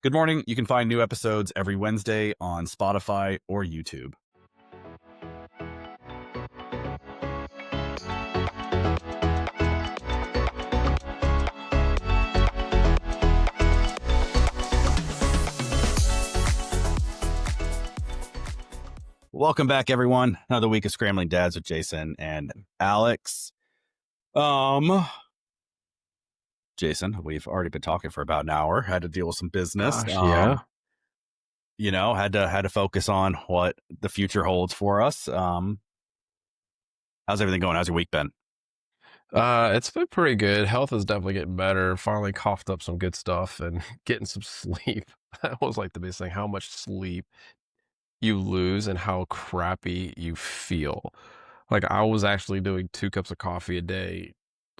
Good morning. You can find new episodes every Wednesday on Spotify or YouTube. Welcome back, everyone. Another week of Scrambling Dads with Jason and Alex. Jason, we've already been talking for about an hour. Had to deal with some business. Gosh, yeah. Had to focus on what the future holds for us. How's everything going? How's your week been? It's been pretty good. Health is definitely getting better. Finally coughed up some good stuff and getting some sleep. That was like the biggest thing, how much sleep you lose and how crappy you feel. Like I was actually doing 2 cups of coffee a day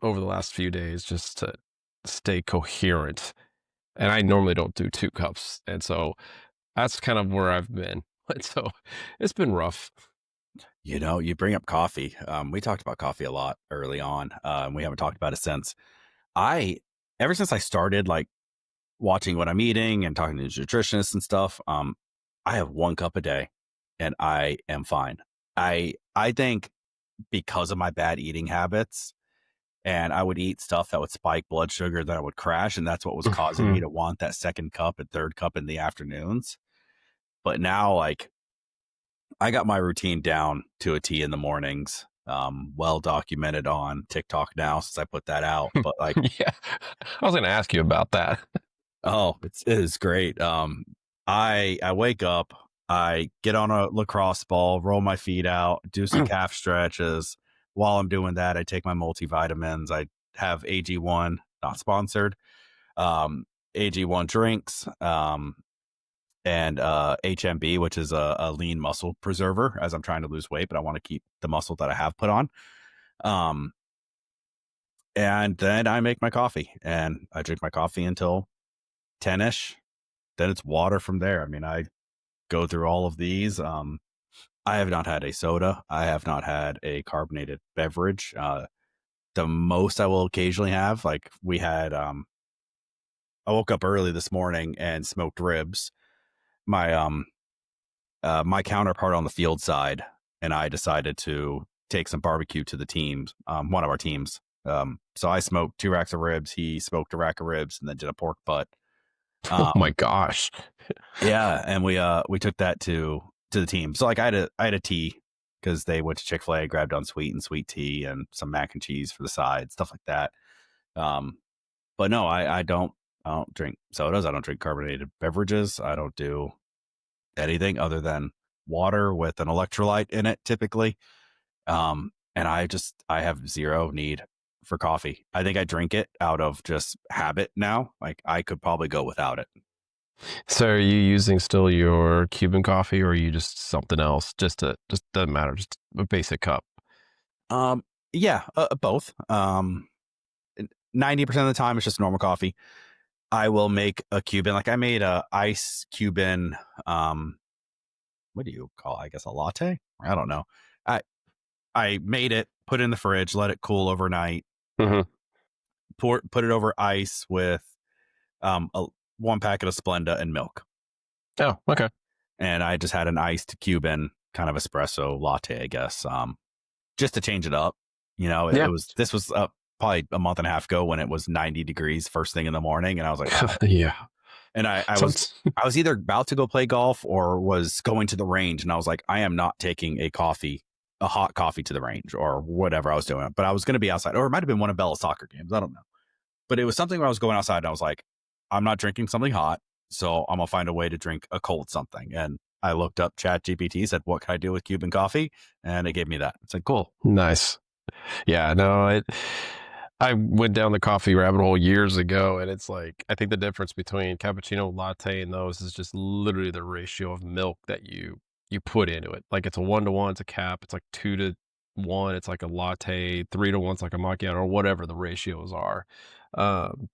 over the last few days just to stay coherent. And I normally don't do 2 cups. And so that's kind of where I've been. So it's been rough. You bring up coffee. We talked about coffee a lot early on. We haven't talked about it since. Ever since I started like watching what I'm eating and talking to nutritionists and stuff, I have 1 cup a day and I am fine. I think because of my bad eating habits, and I would eat stuff that would spike blood sugar, that I would crash, and that's what was causing me to want that second cup and third cup in the afternoons. But now, like, I got my routine down to a T in the mornings. Well documented on TikTok now since I put that out. But like, Yeah. I was going to ask you about that. it is great. I wake up, I get on a lacrosse ball, roll my feet out, do some calf stretches. While I'm doing that, I take my multivitamins. I have AG1, not sponsored, AG1 drinks, and HMB, which is a lean muscle preserver, as I'm trying to lose weight, but I want to keep the muscle that I have put on. And then I make my coffee, and I drink my coffee until 10ish. Then it's water from there. I mean, I go through all of these. I have not had a soda. I have not had a carbonated beverage. The most I will occasionally have, like we had, I woke up early this morning and smoked ribs. My counterpart on the field side and I decided to take some barbecue to the teams, one of our teams. So I smoked 2 racks of ribs. He smoked a rack of ribs and then did a pork butt. Oh my gosh. Yeah, and we took that to the team. So like I had a tea because they went to Chick-fil-A, grabbed unsweet and sweet tea and some mac and cheese for the side, stuff like that. But no, I don't drink sodas. I don't drink carbonated beverages. I don't do anything other than water with an electrolyte in it typically. And I have zero need for coffee. I think I drink it out of just habit now. Like I could probably go without it. So are you using still your Cuban coffee or are you just something else? Just doesn't matter, just a basic cup. Um, yeah, both. 90% of the time it's just normal coffee. I will make a Cuban, like I made a ice Cuban, what do you call it? I guess a latte? I don't know. I I made it, put it in the fridge, let it cool overnight, Hmm. put it over ice with a 1 packet of Splenda and milk. Oh, okay. And I just had an iced Cuban kind of espresso latte, I guess, just to change it up. Yeah. This was probably a month and a half ago when it was 90 degrees first thing in the morning. And I was like, "Ah." Yeah. And So it's, I was either about to go play golf or was going to the range. And I was like, I am not taking a hot coffee to the range or whatever I was doing. But I was going to be outside, or it might have been one of Bella's soccer games. I don't know. But it was something where I was going outside and I was like, I'm not drinking something hot. So I'm going to find a way to drink a cold something. And I looked up Chat GPT, said, what can I do with Cuban coffee? And it gave me that. It's like, cool. nice. Yeah, no, I went down the coffee rabbit hole years ago, and it's like I think the difference between cappuccino, latte, and those is just literally the ratio of milk that you put into it. Like it's a 1-to-1, it's a cap. It's like 2-to-1, it's like a latte. 3-to-1, it's like a macchiato, or whatever the ratios are. Um,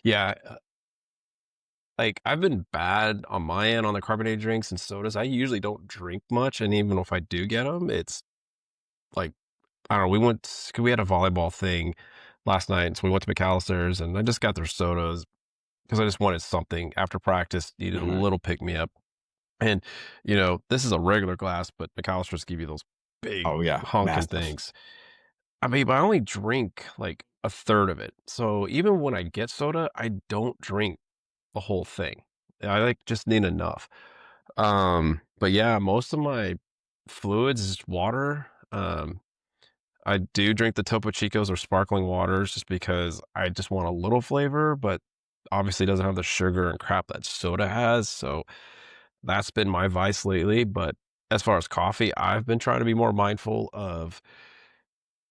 yeah, like I've been bad on my end on the carbonated drinks and sodas. I usually don't drink much, and even if I do get them, it's like I don't know. We had a volleyball thing last night, so we went to McAllister's, and I just got their sodas. because I just wanted something after practice, needed a Mhm. little pick me up. And, this is a regular glass, but McAllister's give you those big Oh, yeah, honking massive. things. I mean, but I only drink like a third of it. So even when I get soda, I don't drink the whole thing. I like just need enough. But yeah, most of my fluids is water. I do drink the Topo Chicos or sparkling waters just because I just want a little flavor, but obviously doesn't have the sugar and crap that soda has. So that's been my vice lately. But as far as coffee, I've been trying to be more mindful of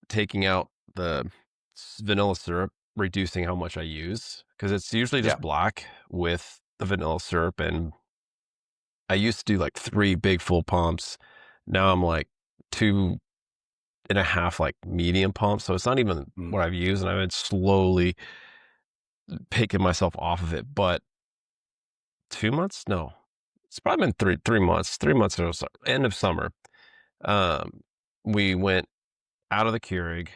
taking out the vanilla syrup, reducing how much I use because it's usually Yeah. just black with the vanilla syrup. And I used to do like 3 big full pumps. Now I'm like 2.5 like medium pumps. So it's not even Mm. what I've used, and I've been slowly picking myself off of it. But 2 months? No. It's probably been 3 months. 3 months ago, end of summer. Um, we went out of the Keurig,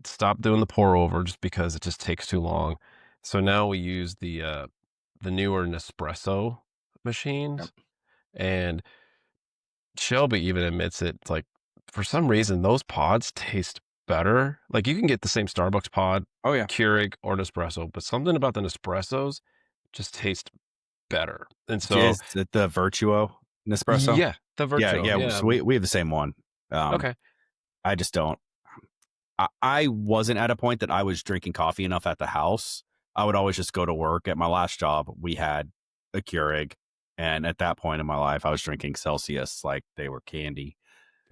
stopped doing the pour over just because it just takes too long. So now we use the newer Nespresso Yep. machines, and Shelby even admits it. Like, for some reason, those pods taste better. Like, you can get the same Starbucks pod, Oh, yeah. Keurig, or Nespresso, but something about the Nespressos just taste better. And so, Is it the Virtuo Nespresso? yeah, the Yeah, Virtuo, yeah, yeah. so we have the same one. Um, Okay. I just don't I wasn't at a point that I was drinking coffee enough at the house. I would always just go to work. At my last job, we had a Keurig, and at that point in my life, I was drinking Celsius like they were candy.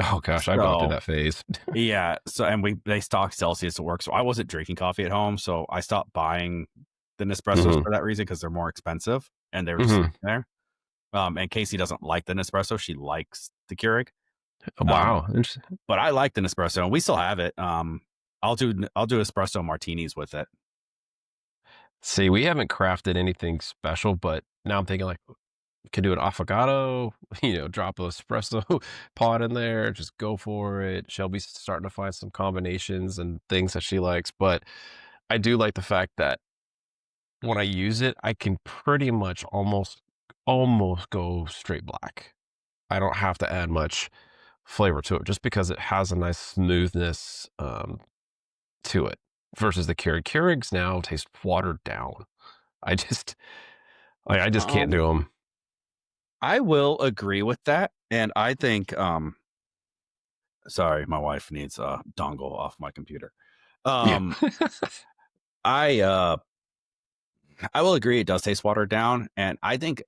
Oh gosh, I've gone through So, that phase. yeah, so and they stocked Celsius at work, so I wasn't drinking coffee at home, so I stopped buying the Nespressos Mhm. for that reason because 'cause they're more expensive, and they were just Mhm. sitting there. And Casey doesn't like the Nespresso, she likes the Keurig. Um, Wow, interesting. but I like the Nespresso, and we still have it. I'll do espresso martinis with it. See, we haven't crafted anything special, but now I'm thinking like, could do an affogato, drop a espresso pod in there, just go for it. Shelby's starting to find some combinations and things that she likes, but I do like the fact that when I use it, I can pretty much almost go straight black. I don't have to add much flavor to it just because it has a nice smoothness to it versus the Keurig. Keurigs now taste watered down. I just I just can't Um, do them. I will agree with that, and I think, sorry, my wife needs a dongle off my computer. Yeah. Um, I, uh, I will agree it does taste watered down, and I think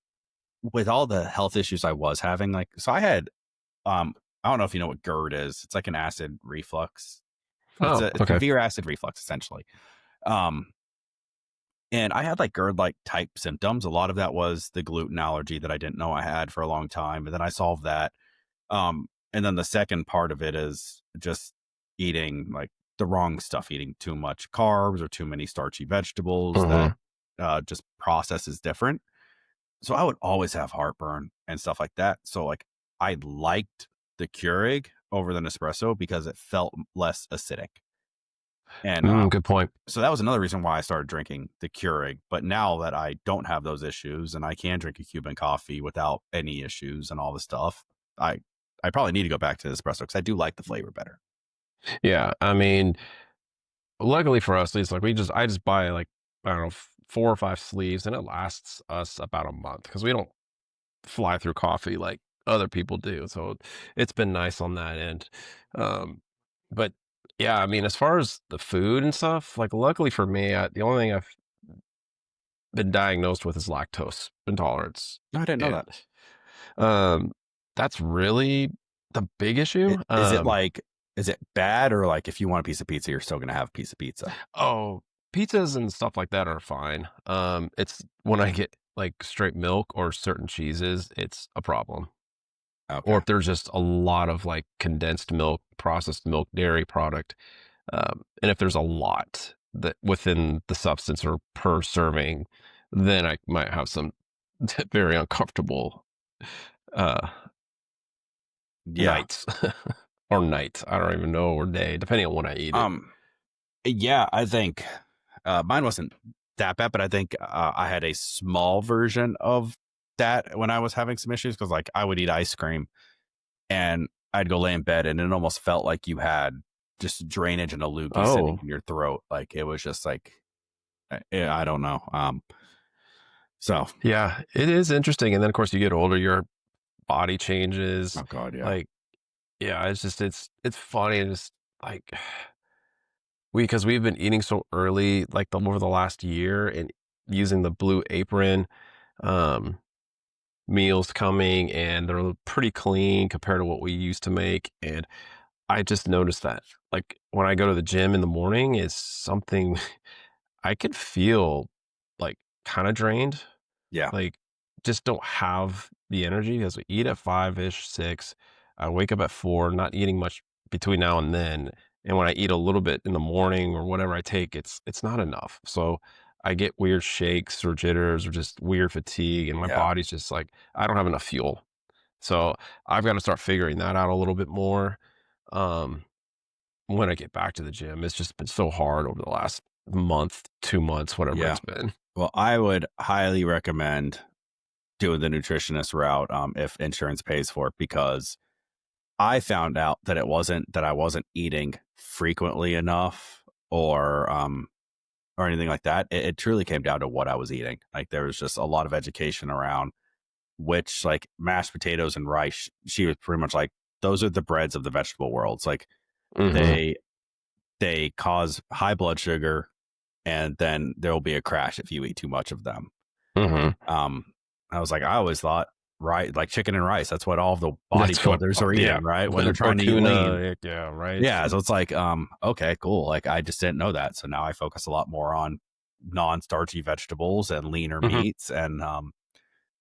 with all the health issues I was having, like, so I had, I don't know if you know what GERD is. It's like an acid reflux. It's Oh, a okay. severe acid reflux, essentially. Um, and I had like GERD like type symptoms. A lot of that was the gluten allergy that I didn't know I had for a long time, and then I solved that. And then the second part of it is just eating like the wrong stuff, eating too much carbs or too many starchy vegetables that Mhm. just process is different. So I would always have heartburn and stuff like that. So like I liked the Keurig over the Nespresso because it felt less acidic. And Good point. so that was another reason why I started drinking the Keurig. But now that I don't have those issues and I can drink a Cuban coffee without any issues and all the stuff, I I probably need to go back to the espresso because I do like the flavor better. Yeah, I mean, luckily for us, it's like I just buy like, I don't know, 4 or 5 sleeves, and it lasts us about a month because we don't fly through coffee like other people do. So it's been nice on that end. Um, but yeah, I mean, as far as the food and stuff, like luckily for me, the only thing I've been diagnosed with is lactose intolerance. No, I didn't know And that. um, that's really the big issue. Is it like, is it bad or like if you want a piece of pizza, you're still going to have a piece of pizza? Oh, pizzas and stuff like that are fine. It's when I get like straight milk or certain cheeses, it's a problem. Or Okay. if there's just a lot of like condensed milk, processed milk, dairy product, and if there's a lot that within the substance or per serving, then I might have some very uncomfortable uh, Yeah. nights or nights. I don't even know or day, depending on when I eat it. Um, yeah, I think mine wasn't that bad, but I think I had a small version of that when I was having some issues because like I would eat ice cream and I'd go lay in bed and it almost felt like you had just drainage and a loogie sitting Oh, in your throat. Like it was just like I don't know. So yeah, it is interesting, and then, of course, you get older, your body changes, oh god, yeah, like, yeah, it's just it's funny and just, like, because we've been eating so early, like, over the last year and using the Blue Apron, um, meals coming, and they're pretty clean compared to what we used to make, and I just noticed that, like, when I go to the gym in the morning, it's something I could feel, like, kinda drained, yeah, like, just don't have the energy as we eat at 5-ish, 6. I wake up at 4, not eating much between now and then, and when I eat a little bit in the morning or whatever I take, it's not enough, so I get weird shakes or jitters or just weird fatigue, and my yeah, body's just like, "I don't have enough fuel." So, I've gotta start figuring that out a little bit more, um, when I get back to the gym. It's just been so hard over the last month, 2 months, whatever yeah. it's been. Well, I would highly recommend doing the nutritionist route if insurance pays for it because I found out that it wasn't that I wasn't eating frequently enough or anything like that. It truly came down to what I was eating. Like there was just a lot of education around which like mashed potatoes and rice. She was pretty much like those are the breads of the vegetable world. It's like Mhm, they they cause high blood sugar and then there will be a crash if you eat too much of them. mhm. Um, I was like, I always thought, right, like chicken and rice. That's what all the That's what bodybuilders are yeah, eating, right? When they're trying to eat lean. tuna, yeah, rice. Yeah. So it's like, okay, cool. Like I just didn't know that. So now I focus a lot more on non-starchy vegetables and leaner Mhm, meats. And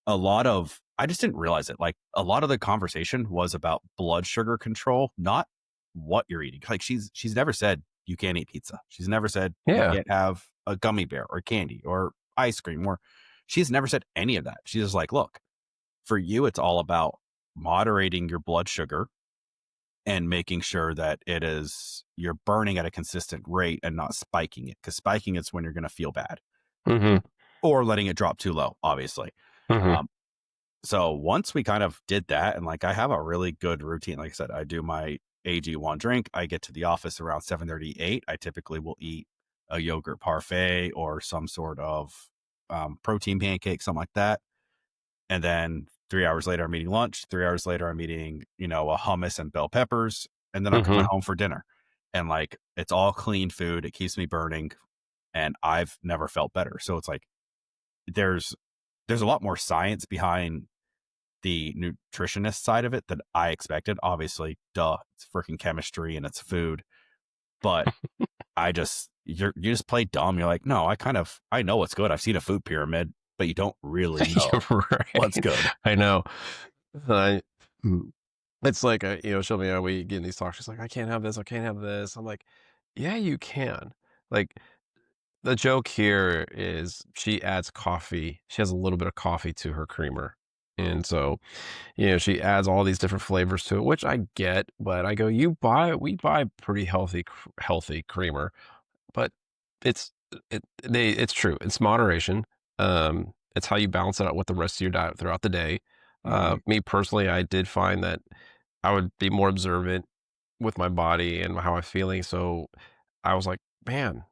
a lot of I just didn't realize it. Like a lot of the conversation was about blood sugar control, not what you're eating. Like she's never said you can't eat pizza. She's never said you yeah, can't have a gummy bear or candy or ice cream or she's never said any of that. She's just like, look, for you it's all about moderating your blood sugar and making sure that it is you're burning at a consistent rate and not spiking it because spiking is when you're going to feel bad mhm, or letting it drop too low, obviously. mhm, Um, So once we kind of did that, and like I have a really good routine. Like I said, I do my AG1 drink. I get to the office around 7:38. I typically will eat a yogurt parfait or some sort of protein pancake, something like that. And then 3 hours later, I'm eating lunch. 3 hours later, I'm eating, a hummus and bell peppers. And then I'm coming mhm. home for dinner. And like it's all clean food. It keeps me burning. And I've never felt better. So it's like there's there's a lot more science behind the nutritionist side of it that I expected. Obviously, duh, it's freaking chemistry and it's food. But you just play dumb. You're like, no, I know what's good. I've seen a food pyramid, but you don't really know You're what's right. good. I know. I mm, it's like, she'll be, we get in these talks, she's like, "I can't have this, I can't have this." I'm like, "Yeah, you can." Like, the joke here is she adds coffee she has a little bit of coffee to her creamer, and so she adds all these different flavors to it, which I get, but I go, we buy pretty healthy creamer, but it's true. It's moderation. It's how you balance it out with the rest of your diet throughout the day. Hmm. Me personally, I did find that I would be more observant with my body and how I'm feeling. So I was like, man,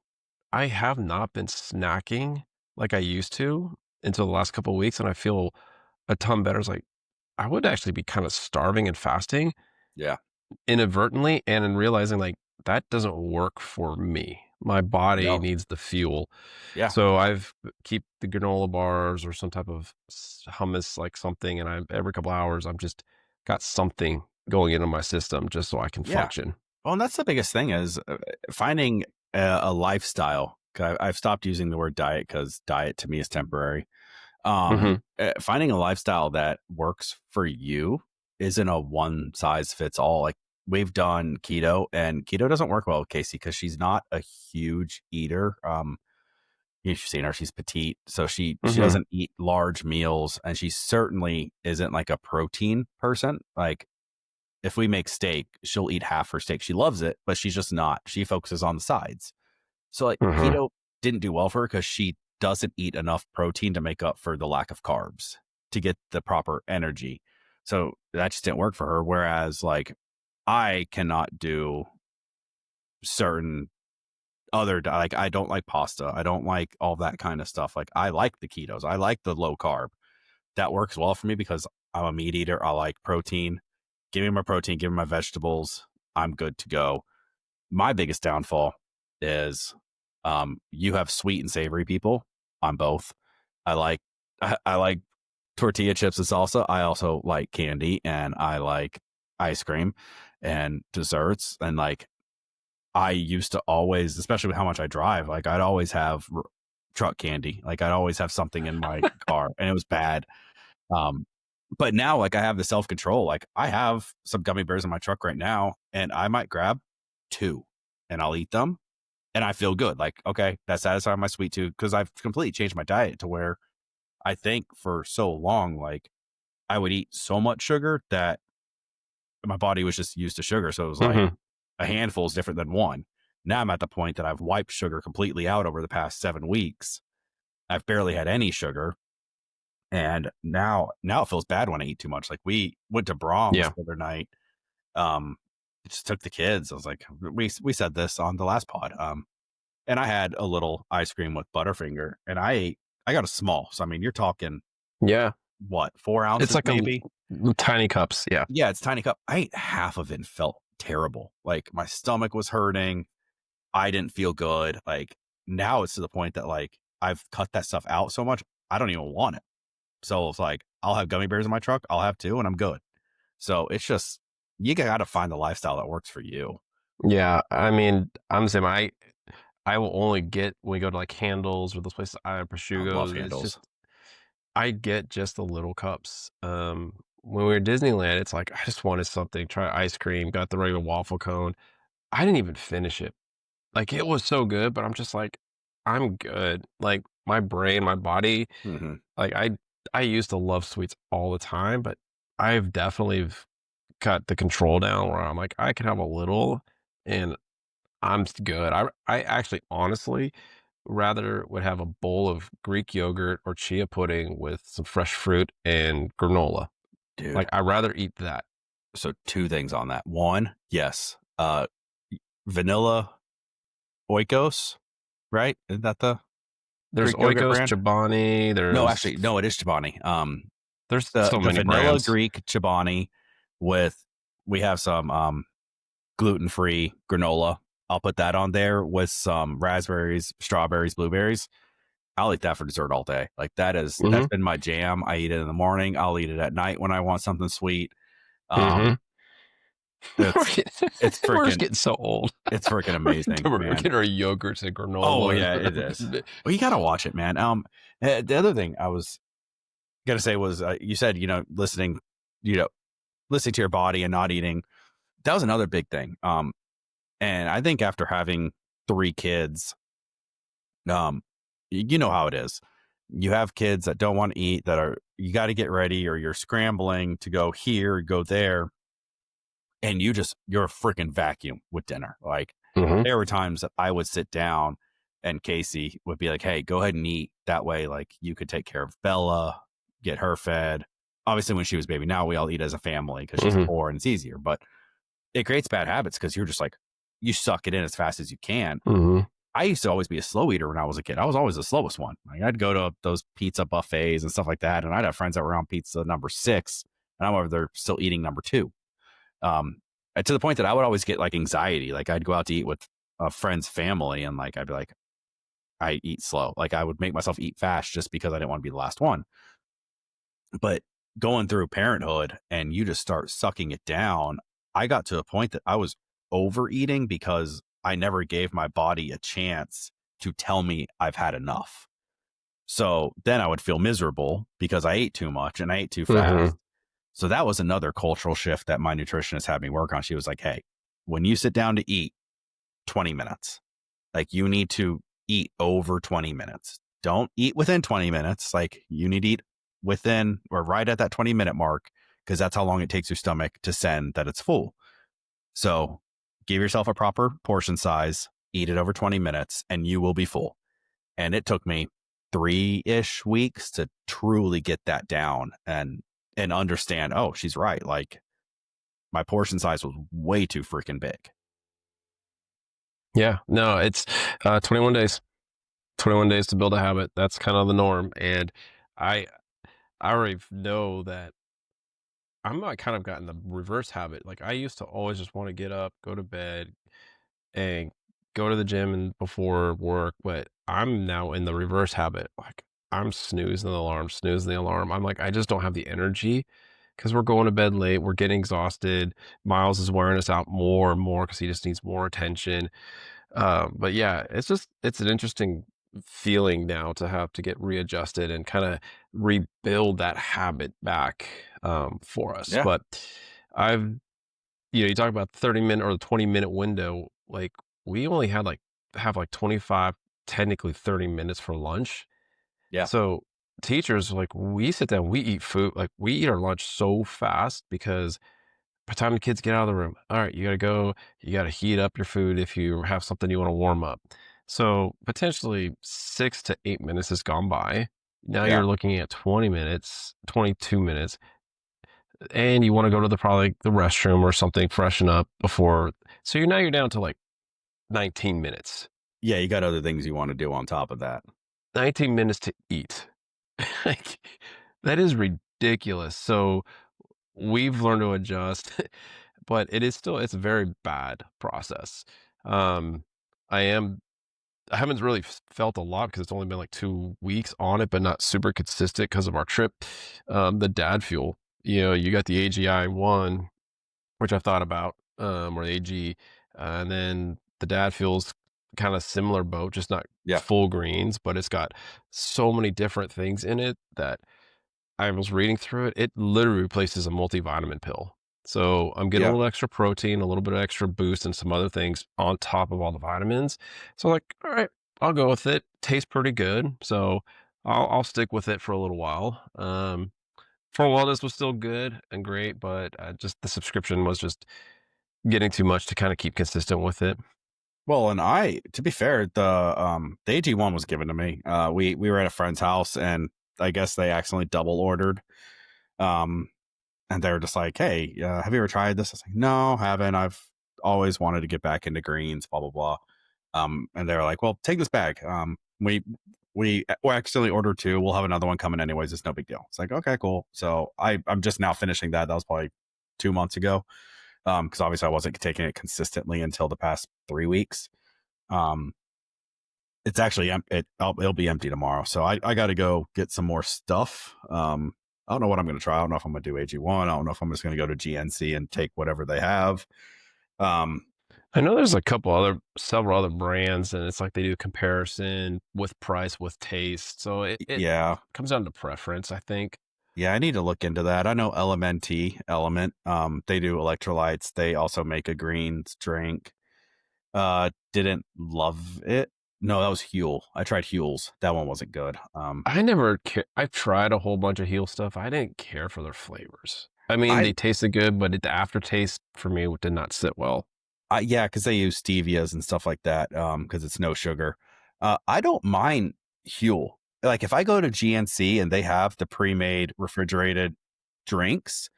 I have not been snacking like I used to until the last couple of weeks, and I feel a ton better. It's like I would actually be kind of starving and fasting Yeah. inadvertently, and in realizing, like, that doesn't work for me. My body No. needs the fuel. Yeah. So I've keep the granola bars or some type of hummus, like something, and I every couple hours, I'm just got something going into my system just so I can Yeah. function. Well, and that's the biggest thing is finding a lifestyle. I've stopped using the word diet because diet to me is temporary. Mhm, Finding a lifestyle that works for you isn't a one size fits all. Like we've done keto and keto doesn't work well with Casey because she's not a huge eater. You've seen her, she's petite. So she mhm, doesn't eat large meals and she certainly isn't like a protein person. Like if we make steak, she'll eat half her steak. She loves it, but she's just not. She focuses on the sides. So like mhm, keto didn't do well for her because she doesn't eat enough protein to make up for the lack of carbs to get the proper energy. So that just didn't work for her. Whereas like I cannot do certain like I don't like pasta. I don't like all that kind of stuff. Like I like the ketos. I like the low carb. That works well for me because I'm a meat eater. I like protein. Give me my protein, give me my vegetables. I'm good to go. My biggest downfall is you have sweet and savory people. I'm both. I like I like tortilla chips and salsa. I also like candy and I like ice cream and desserts. And like I used to always, especially with how much I drive, like I'd always have truck candy. Like I'd always have something in my car and it was bad. Um, but now like I have the self control. Like I have some gummy bears in my truck right now and I might grab two and I'll eat them and I feel good. Like, okay, that satisfies my sweet tooth because I've completely changed my diet to where I think for so long, like I would eat so much sugar that my body was just used to sugar. So it was like Mhm. a handful is different than one. Now I'm at the point that I've wiped sugar completely out over the past 7 weeks. I've barely had any sugar. And now it feels bad when I eat too much. Like we went to Brahms Yeah. the other night. Um, just took the kids. I was like, we said this on the last pod. And I had a little ice cream with Butterfinger, and I got a small. So I mean, you're talking Yeah. what, 4 ounces It's like a maybe? tiny cups. Yeah. Yeah, it's tiny cup. I ate half of it and felt terrible. Like my stomach was hurting. I didn't feel good. Like now it's to the point that like I've cut that stuff out so much, I don't even want it. So it's like I'll have gummy bears in my truck. I'll have two, and I'm good. So it's just you got to find the lifestyle that works for you. Yeah. I mean, I'm the same. I will only get when we go to like Handles or those places, I I love prosciuttos. It's just handles. I get just the little cups. When we were at Disneyland, it's like I just wanted something. Try ice cream. Got the regular waffle cone. I didn't even finish it. Like it was so good, but I'm just like, I'm good. Like my brain, my body. Hmm. Like I used to love sweets all the time, but I've definitely got the control down where I'm like, I can have a little and good. I actually honestly rather would have a bowl of Greek yogurt or chia pudding with some fresh fruit and granola. Dude. Like I'd rather eat that. So two things on that. One, yes, vanilla Oikos, right? Isn't that the There's Greek yogurt Oikos, brand? Chobani, No, there's actually, no, it is Chobani. there's The so the many vanilla brands. Greek Chobani with we have some gluten free granola. I'll put that on there with some raspberries, strawberries, blueberries. I'll eat that for dessert all day. Like that's Mhm. been my jam. I eat it in the morning. I'll eat it at night when I want something sweet. Um, Mhm. We're it's getting it's we're just freaking getting so old. it's freaking We're amazing, we're man. getting our yogurts and Oh granolas yeah, and it we're is. getting Well, you gotta watch it, man. The other thing I was gonna say was you said you know, listening to your body and not eating. That was another big thing. And I think after having three kids, um, you know how it is. You have kids that don't want to eat, that are you got to get ready, or you're scrambling to go here, go there, and you're a freaking vacuum with dinner. Like Mhm. there were times that I would sit down and Casey would be like, "Hey, go ahead and eat." That way, like you could take care of Bella, get her fed. Obviously, when she was baby, now we all eat as a family because she's Mhm. 4 and it's easier. But it creates bad habits because you're just like you suck it in as fast as you can. Mhm. I used to always be a slow eater when I was a kid. I was always the slowest one. Like I'd go to those pizza buffets and stuff like that, and I'd have friends that were on pizza number 6, and I'm over there still eating number 2. Um, to the point that I would always get like anxiety. Like I'd go out to eat with a friend's family, and like I'd be like, I eat slow. Like I would make myself eat fast just because I didn't want to be the last one. But going through parenthood and you just start sucking it down, I got to a point that I was overeating because I never gave my body a chance to tell me I've had enough. So then I would feel miserable because I ate too much and I ate too fast. Mhm. So that was another cultural shift that my nutritionist had me work on. She was like, "Hey, when you sit down to eat, 20 minutes. Like you need to eat over 20 minutes. Don't eat within 20 minutes. Like you need to eat within or right at that 20-minute mark because that's how long it takes your stomach to send that it's full. So give yourself a proper portion size, eat it over 20 minutes, and you will be full." And it took me 3-ish weeks to truly get that down and understand, oh, she's right. Like my portion size was way too freaking big. Yeah, no, it's 21 days. 21 days to build a habit. That's kind of the norm. And I I already know that I'm like kind of gotten the reverse habit. Like I used to always just want to get up, go to bed, and go to the gym and before work, but I'm now in the reverse habit. Like I'm snoozing the alarm. I'm like, I just don't have the energy because we're going to bed late. We're getting exhausted. Miles is wearing us out more and more because he just needs more attention. But yeah, it's an interesting feeling now to have to get readjusted and kind of rebuild that habit back for us. Yeah. But I've you talk about 30-minute or the 20-minute window. Like we only had like have like 25, technically 30 minutes for lunch. Yeah. So teachers like we sit down, we eat food, like we eat our lunch so fast because by the time the kids get out of the room, all right, you gotta go, you gotta heat up your food if you have something you want to warm up. So potentially 6 to 8 minutes has gone by. Now Yeah. you're looking at 20 minutes, 22 minutes, and you want to go to probably the restroom or something, freshen up before. So you're down to like 19 minutes. Yeah. You got other things you want to do on top of that. 19 minutes to eat. Like, that is ridiculous. So we've learned to adjust, but it's a very bad process. Um, I am I haven't really felt a lot because it's only been like 2 weeks on it, but not super consistent because of our trip. The dad fuel, you got the AGI one, which I've thought about, or the AG, and then the dad fuel's kind of similar boat, just not Yeah. full greens, but it's got so many different things in it that I was reading through it. It literally replaces a multivitamin pill. So I'm getting a Yeah. little extra protein, a little bit of extra boost, and some other things on top of all the vitamins. So like, all right, I'll go with it. Tastes pretty good, so I'll stick with it for a little while. For wellness was still good and great, but just the subscription was just getting too much to kind of keep consistent with it. Well, and to be fair, the AG1 was given to me. We were at a friend's house, and I guess they accidentally double ordered. Um, and they were just like, "Hey, have you ever tried this?" I was like, "No, haven't. I've always wanted to get back into greens." Blah blah blah. And they were like, "Well, take this bag. We accidentally ordered two. We'll have another one coming anyways. It's no big deal." It's like, okay, cool. So I'm just now finishing that. That was probably 2 months ago. Because obviously I wasn't taking it consistently until the past 3 weeks. Um, it's actually it'll be empty tomorrow, so I got to go get some more stuff. I don't know what I'm going to try. I don't know if I'm going to do AG1. I don't know if I'm just going to go to GNC and take whatever they have. Um, I know there's several other brands, and it's like they do comparison with price, with taste. So it yeah, comes down to preference, I think. yeah, I need to look into that. I know Element. They do electrolytes. They also make a greens drink. Didn't love it. No, that was Huel. I tried Huel's. That one wasn't good. I've tried a whole bunch of Heal stuff. I didn't care for their flavors. I mean, I they tasted good, but the aftertaste for me did not sit well. Yeah, because they use stevias and stuff like that. Because it's no sugar. I don't mind Huel. Like if I go to GNC and they have the pre-made refrigerated drinks,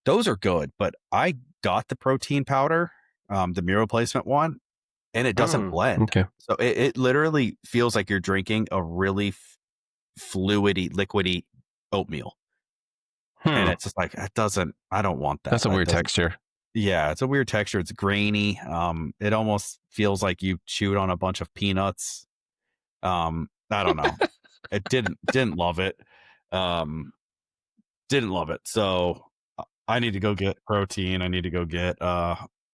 those are good. But I got the protein powder, the meal replacement one, and it doesn't blend. Okay. So it literally feels like you're drinking a really fluidy, liquidy oatmeal, and Hmm. it's just like it doesn't. I don't want that. That's a That weird doesn't. texture. Yeah, it's a weird texture. It's grainy. It almost feels like you chewed on a bunch of peanuts. I don't know. It didn't love it. Um, didn't love it. So I need to go get protein. I need to go get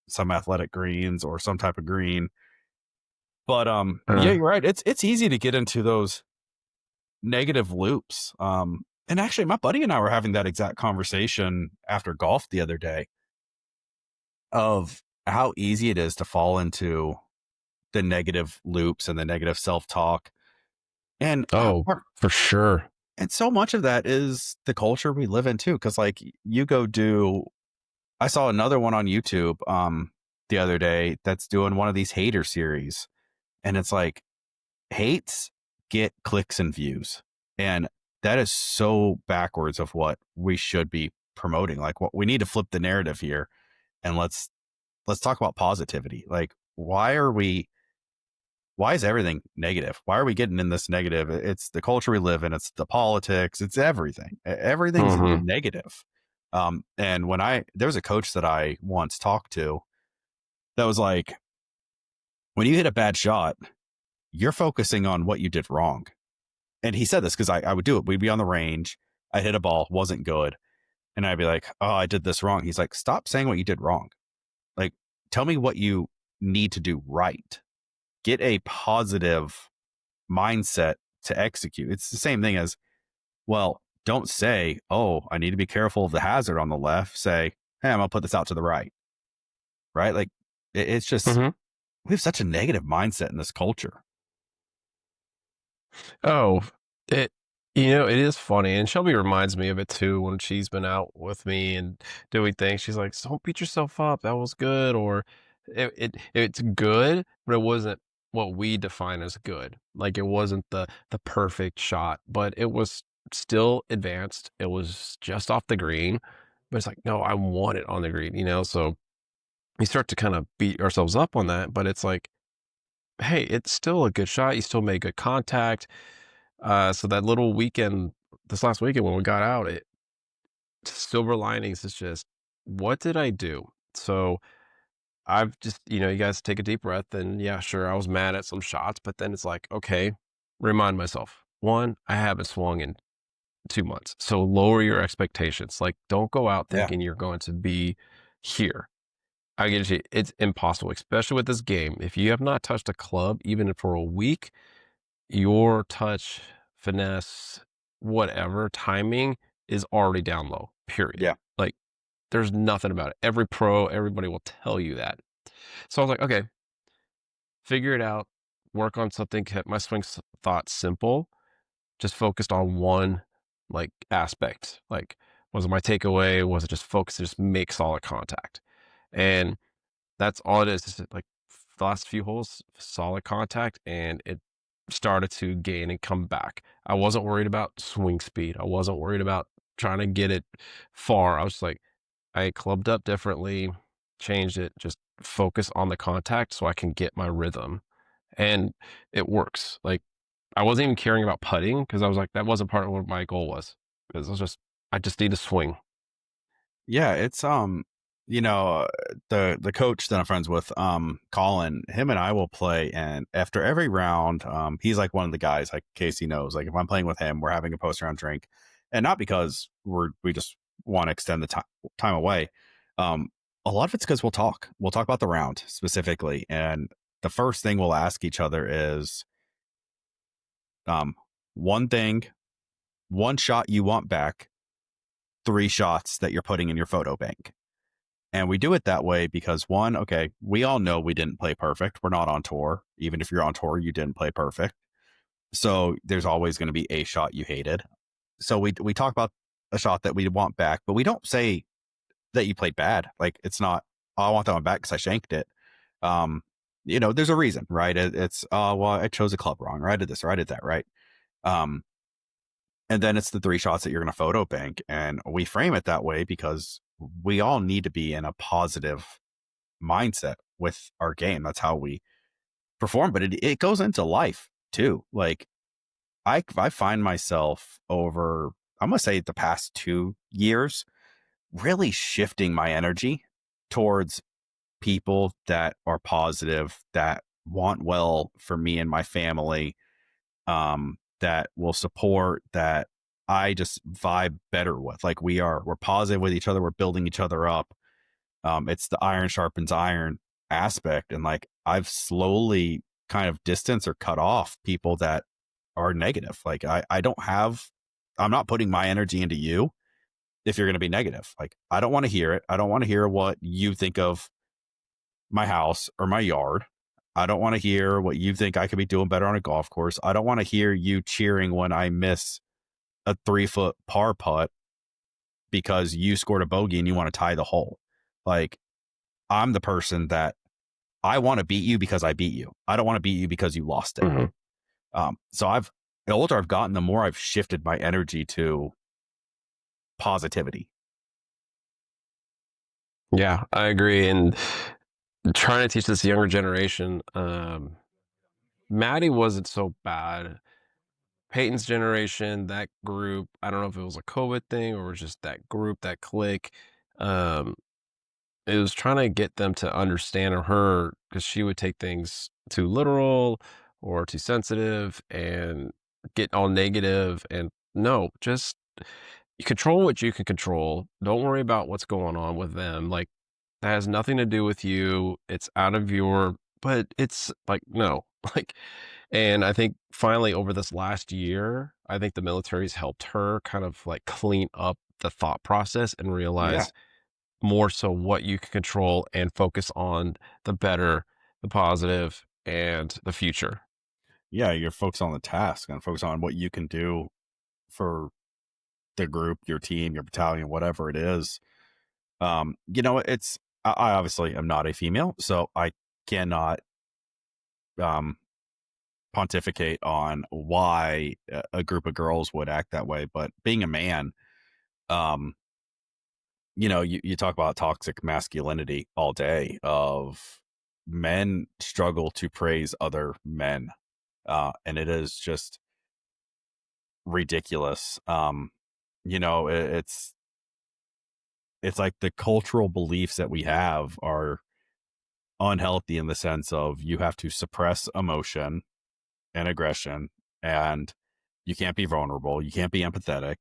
some athletic greens or some type of green. But yeah, Uh, you're right. It's easy to get into those negative loops. And actually my buddy and I were having that exact conversation after golf the other day of how easy it is to fall into the negative loops and the negative self-talk. And oh, for sure. and so much of that is the culture we live in too. Cause like you go do I saw another one on YouTube the other day that's doing one of these hater series. And it's like hates get clicks and views. And that is so backwards of what we should be promoting. Like what we need to flip the narrative here and let's talk about positivity. Like why is everything negative? Why are we getting in this negative? It's the culture we live in, it's the politics, it's everything. Everything's Mhm. negative. And there was a coach that I once talked to that was like, when you hit a bad shot, you're focusing on what you did wrong. And he said this because I would do it. We'd be on the range. I'd hit a ball, wasn't good. And I'd be like, oh, I did this wrong. He's like, stop saying what you did wrong. Like, tell me what you need to do right. Get a positive mindset to execute. It's the same thing as, well, don't say, oh, I need to be careful of the hazard on the left. Say, hey, I'm going to put this out to the right. Right. Like, it's just, Mhm. we have such a negative mindset in this culture. Oh, it it is funny, and Shelby reminds me of it too when she's been out with me and doing things. She's like, "Don't beat yourself up. That was good," or it's good, but it wasn't what we define as good. Like it wasn't the perfect shot, but it was still advanced. It was just off the green, but it's like, no, I want it on the green. So we start to kind of beat ourselves up on that, but it's like, hey, it's still a good shot. You still made good contact. So that little weekend, this last weekend when we got out, silver linings is just, what did I do? So I've just, you guys take a deep breath and yeah, sure, I was mad at some shots, but then it's like, okay, remind myself, one, I haven't swung in 2 months. So lower your expectations. Like, don't go out Yeah. thinking you're going to be here. I get you. It's impossible, especially with this game. If you have not touched a club, even for a week, your touch, finesse, whatever, timing is already down low, period. Yeah. Like, there's nothing about it. Every pro, everybody will tell you that. So I was like, okay, figure it out, work on something, kept my thoughts simple, just focused on one like aspect. Like, was it my takeaway? Was it just focus to just make solid contact? And that's all it is. It's just like the last few holes, solid contact, and it started to gain and come back. I wasn't worried about swing speed. I wasn't worried about trying to get it far. I was like, I clubbed up differently, changed it, just focus on the contact so I can get my rhythm. And it works. Like I wasn't even caring about putting because I was like, that wasn't part of what my goal was. Because I just need to swing. Yeah, it's the coach that I'm friends with, Colin, him and I will play, and after every round, he's like one of the guys, like Casey knows, like if I'm playing with him, we're having a post round drink, and not because we just want to extend the time away. Um, a lot of it's because we'll talk about the round specifically, and the first thing we'll ask each other is, um, one thing, one shot you want back, three shots that you're putting in your photo bank. And we do it that way because one, okay, we all know we didn't play perfect. We're not on tour. Even if you're on tour, you didn't play perfect. So there's always going to be a shot you hated. So we talk about a shot that we want back, but we don't say that you played bad. Like it's not, oh, I want that one back because I shanked it. Um, there's a reason, right? It's well, I chose a club wrong, or I did this, or I did that, right? Um, and then it's the three shots that you're going to photo bank, and we frame it that way because we all need to be in a positive mindset with our game. That's how we perform, but it goes into life too. Like I find myself over, I'm going to say the past 2 years, really shifting my energy towards people that are positive, that want well for me and my family, that will support, that I just vibe better with. Like we're positive with each other. We're building each other up. It's the iron sharpens iron aspect. And like I've slowly kind of distanced or cut off people that are negative. Like I don't have, I'm not putting my energy into you if you're going to be negative. Like I don't want to hear it. I don't want to hear what you think of my house or my yard. I don't want to hear what you think I could be doing better on a golf course. I don't want to hear you cheering when I miss a 3 foot par putt because you scored a bogey and you want to tie the hole. Like I'm the person that I want to beat you because I beat you. I don't want to beat you because you lost it. Mhm. So the older I've gotten, the more I've shifted my energy to positivity. Yeah, I agree. And trying to teach this younger generation, Maddie wasn't so bad. Peyton's generation, that group, I don't know if it was a COVID thing or just that group, that clique. Um, it was trying to get them to understand her because she would take things too literal or too sensitive and get all negative. And no, just you control what you can control. Don't worry about what's going on with them. Like that has nothing to do with you. It's out of your, but it's like, no, like, and I think finally over this last year, I think the military's helped her kind of like clean up the thought process and Yeah. realize more so what you can control and focus on the better, the positive, and the future. Yeah. You're focused on the task and focus on what you can do for the group, your team, your battalion, whatever it is. I obviously am not a female, so I cannot um, pontificate on why a group of girls would act that way. But being a man, um, you talk about toxic masculinity all day of men struggle to praise other men. And it is just ridiculous. It's like the cultural beliefs that we have are unhealthy in the sense of you have to suppress emotion and aggression, and you can't be vulnerable, you can't be empathetic.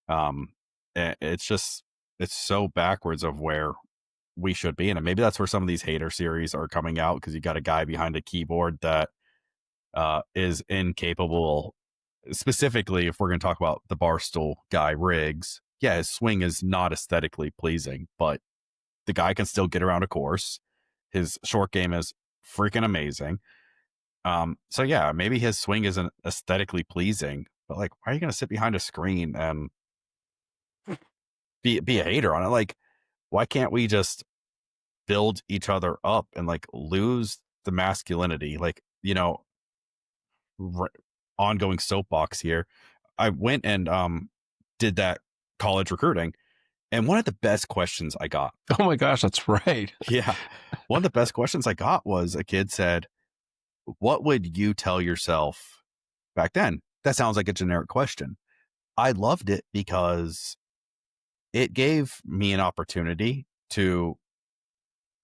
um it's just, it's so backwards of where we should be in, and maybe that's where some of these hater series are coming out, because you got a guy behind a keyboard that is incapable. Specifically, if we're going to talk about the Barstool guy Riggs, yeah, his swing is not aesthetically pleasing, but the guy can still get around a course. His short game is freaking amazing. So yeah, maybe his swing isn't aesthetically pleasing, but like, why are you going to sit behind a screen and be a hater on it? Like, why can't we just build each other up and like lose the masculinity? Like, r- ongoing soapbox here. I went and did that college recruiting, and one of the best questions I got, Oh my gosh, that's right. yeah, one of the best questions I got was a kid said, "What would you tell yourself back then?" That sounds like a generic question. I loved it because it gave me an opportunity to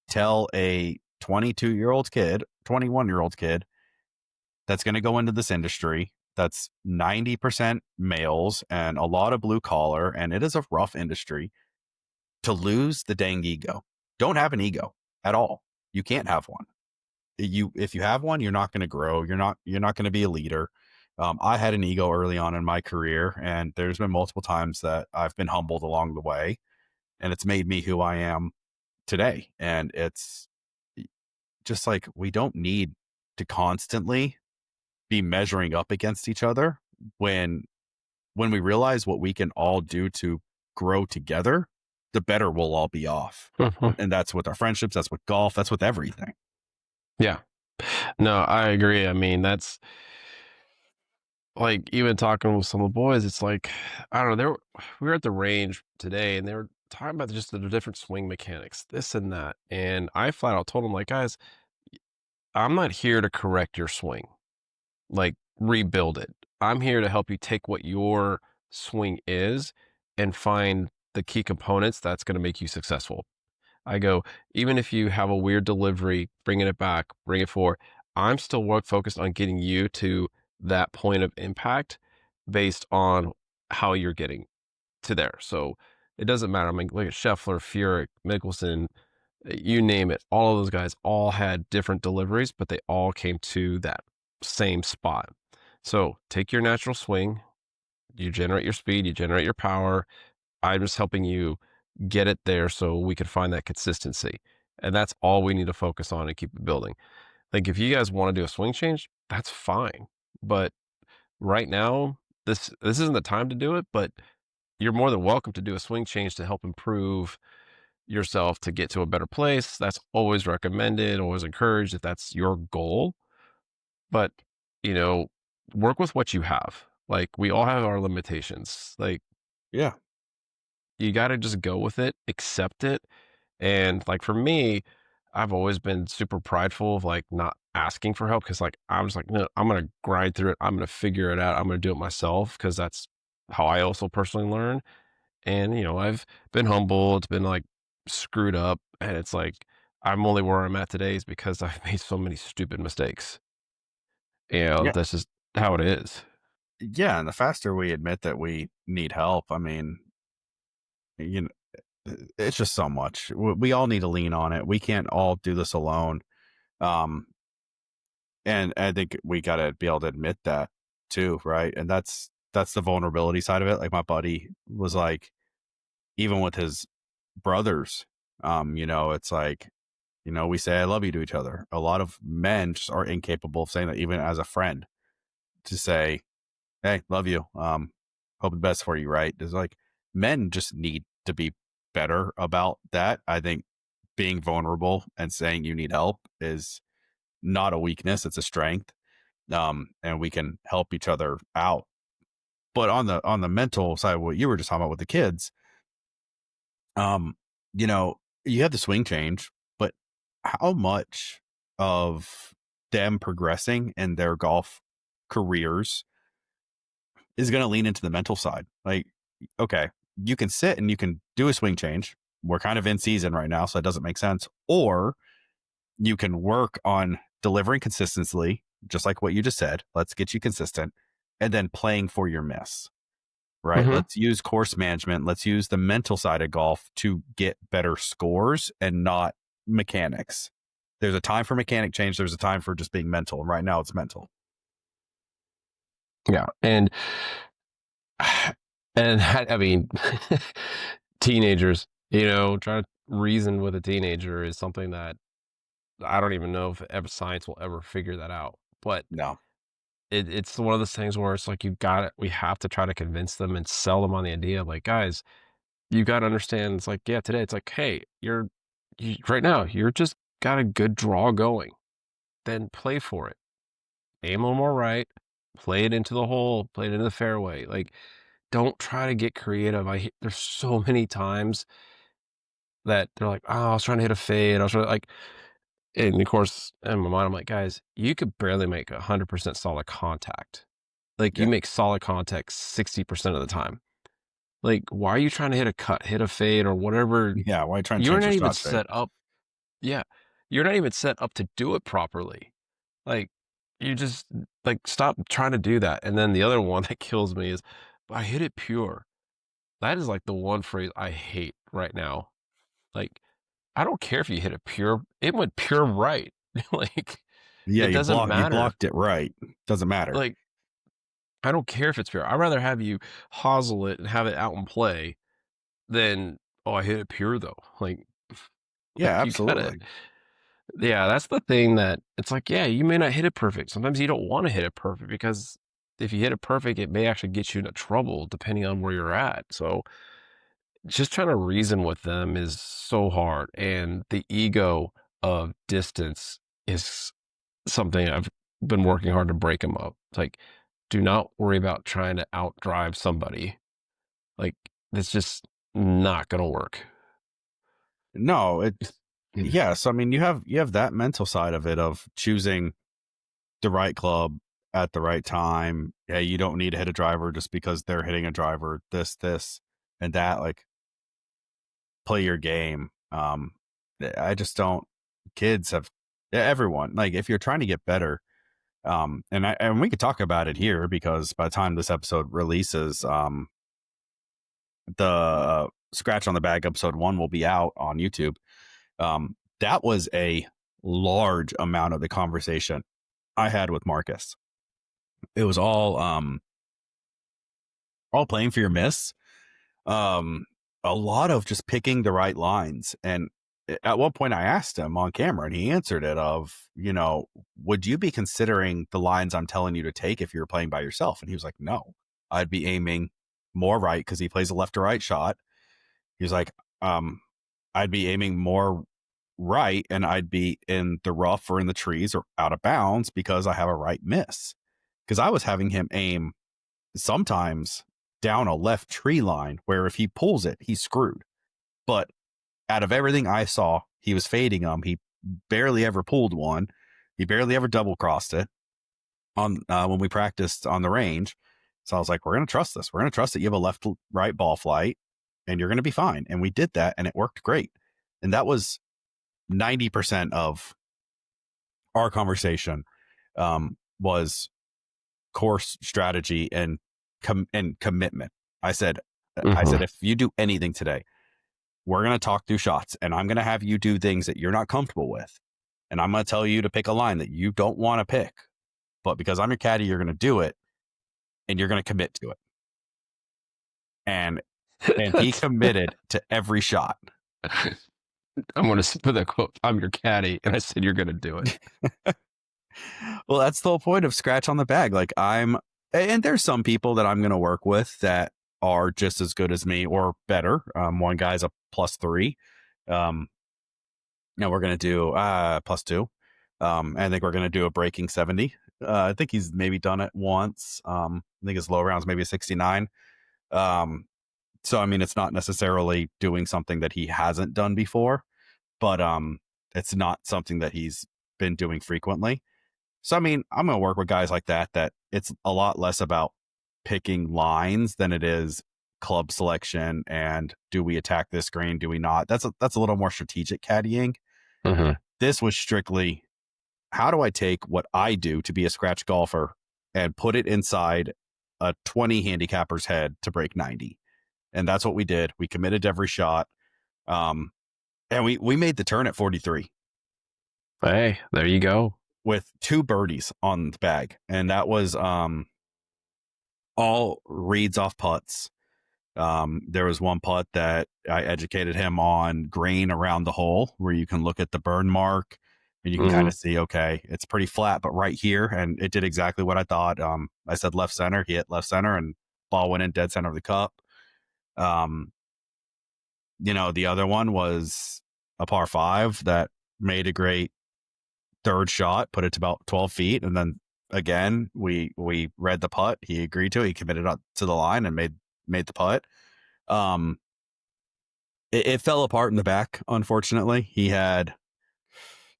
tell a 22-year-old kid, 21-year-old kid that's going to go into this industry that's 90% males and a lot of blue collar, and it is a rough industry, to lose the dang ego. Don't have an ego at all. You can't have one. If you have one, you're not going to grow. You're not going to be a leader. I had an ego early on in my career, and there's been multiple times that I've been humbled along the way, and it's made me who I am today. And it's just like, we don't need to constantly be measuring up against each other when we realize what we can all do to grow together, the better we'll all be off. Mhm. And that's with our friendships, that's with golf, that's with everything. Yeah. No, I agree. I mean, that's like even talking with some of the boys, it's like, I don't know, we were at the range today and they were talking about just the different swing mechanics, this and that. And I flat out told them, like, guys, I'm not here to correct your swing, like rebuild it. I'm here to help you take what your swing is and find the key components that's going to make you successful. I go, even if you have a weird delivery, bringing it back, bring it forward. I'm still work focused on getting you to that point of impact based on how you're getting to there. So it doesn't matter. I mean, look at Scheffler, Furyk, Mickelson, you name it. All of those guys all had different deliveries, but they all came to that same spot. So take your natural swing, you generate your speed, you generate your power. I'm just helping you get it there so we can find that consistency. And that's all we need to focus on and keep it building. Like if you guys want to do a swing change, that's fine. But right now, this isn't the time to do it, but you're more than welcome to do a swing change to help improve yourself to get to a better place. That's always recommended, always encouraged if that's your goal. But, you know, work with what you have. Like, we all have our limitations. Like, Yeah. you gotta just go with it, accept it, and, like, for me, I've always been super prideful of, like, not asking for help because, like, I'm just like, "No, I'm gonna grind through it. I'm gonna figure it out. I'm gonna do it myself because that's how I also personally learn." And, I've been humble, it's been, like, screwed up, and it's like, I'm only where I'm at today is because I've made so many stupid mistakes. Yeah. That's just how it is. Yeah. And the faster we admit that we need help, I mean, you know, it's just so much. We all need to lean on it. We can't all do this alone. Um, and I think we got to be able to admit that too, right? And that's the vulnerability side of it. Like my buddy was like, even with his brothers, it's like, we say I love you to each other. A lot of men just are incapable of saying that, even as a friend, to say, hey, love you. Hope the best for you, right? There's like men just need to be better about that. I think being vulnerable and saying you need help is not a weakness, it's a strength. And we can help each other out. But on the mental side, what you were just talking about with the kids, um, you know, you have the swing change, but how much of them progressing in their golf careers is going to lean into the mental side? Like, okay, you can sit and you can do a swing change. We're kind of in season right now, so it doesn't make sense. Or you can work on delivering consistently, just like what you just said. Let's get you consistent, and then playing for your miss, right? Mhm. Let's use course management. Let's use the mental side of golf to get better scores and not mechanics. There's a time for mechanic change. There's a time for just being mental. And right now it's mental. Yeah, and I mean, teenagers, trying to reason with a teenager is something that I don't even know if ever science will ever figure that out. But No. it's one of those things where it's like we have to try to convince them and sell them on the idea of like, guys, you gotta understand. It's like, yeah, today it's like, hey, right now you're just got a good draw going. Then play for it. Aim a little more right. Play it into the hole. Play it into the fairway. Like, don't try to get creative. There's so many times that they're like, "Oh, I was trying to hit a fade. I was trying to like," and of course, in my mind, I'm like, "Guys, you could barely make 100% solid contact. Like, you Yeah. make solid contact 60% of the time. Like, why are you trying to hit a cut, hit a fade, or whatever? Yeah. Why are you trying to You're change not your even shot shape? set up. Yeah, you're not even set up to do it properly. Like, you just like stop trying to do that." And then the other one that kills me is, "I hit it pure." That is like the one phrase I hate right now. Like, I don't care if you hit it pure. It went pure right. Like, Yeah. it doesn't You matter. blocked it right. Doesn't matter. Like, I don't care if it's pure. I'd rather have you hosel it and have it out and play than, oh, I hit it pure though. Like, Yeah. like you gotta, Absolutely. yeah, that's the thing that it's like, yeah, you may not hit it perfect. Sometimes you don't want to hit it perfect because if you hit it perfect, it may actually get you into trouble depending on where you're at. So just trying to reason with them is so hard. And the ego of distance is something I've been working hard to break them up. It's like, do not worry about trying to outdrive somebody. Like, it's just not gonna work. No, Mm. yes. I mean, you have that mental side of it of choosing the right club at the right time. Yeah, you don't need to hit a driver just because they're hitting a driver. This, and that. Like, play your game. I just don't. Kids have everyone. Like, if you're trying to get better, and we could talk about it here because by the time this episode releases, the scratch on the bag episode 1 will be out on YouTube. That was a large amount of the conversation I had with Marcus. It was all playing for your miss. Um, a lot of just picking the right lines. And at one point I asked him on camera and he answered it of, would you be considering the lines I'm telling you to take if you're playing by yourself? And he was like, no, I'd be aiming more right because he plays a left to right shot. He was like, um, I'd be aiming more right and I'd be in the rough or in the trees or out of bounds because I have a right miss. because I was having him aim sometimes down a left tree line where if he pulls it, he's screwed. But out of everything I saw, he was fading them. He barely ever pulled one. He barely ever double crossed it on when we practiced on the range. So I was like, we're going to trust this. We're going to trust that you have a left right ball flight and you're going to be fine. And we did that and it worked great. And that was 90% of our conversation was course strategy and commitment. I said, Mhm. if you do anything today, we're going to talk through shots and I'm going to have you do things that you're not comfortable with. And I'm going to tell you to pick a line that you don't want to pick. But because I'm your caddy, you're going to do it and you're going to commit to it. And he That's committed to every shot. I'm gonna put that quote, "I'm your caddy," and I said, "You're gonna do it." Well, that's the whole point of scratch on the bag. Like and there's some people that I'm going to work with that are just as good as me or better. One guy's a +3. We're going to do +2. I think we're going to do a breaking 70. I think he's maybe done it once. I think his low round's maybe a 69. So, I mean, it's not necessarily doing something that he hasn't done before, but it's not something that he's been doing frequently. So, I mean, I'm going to work with guys like that it's a lot less about picking lines than it is club selection and do we attack this green? Do we not? That's a little more strategic caddying. Mhm. This was strictly how do I take what I do to be a scratch golfer and put it inside a 20 handicapper's head to break 90? And that's what we did. We committed to every shot. Um, and we made the turn at 43 Hey, there you go. with 2 birdies on the bag. And that was all reads off putts. There was one putt that I educated him on green around the hole where you can look at the burn mark and you can kind Mhm. of see, okay, it's pretty flat, but right here. And it did exactly what I thought. I said left center, he hit left center and ball went in dead center of the cup. Um, the other one was a par 5 that made a great third shot, put it to about 12 feet. And then again, we read the putt. He agreed to it. He committed up to the line and made the putt. Um, it fell apart in the back, unfortunately. He had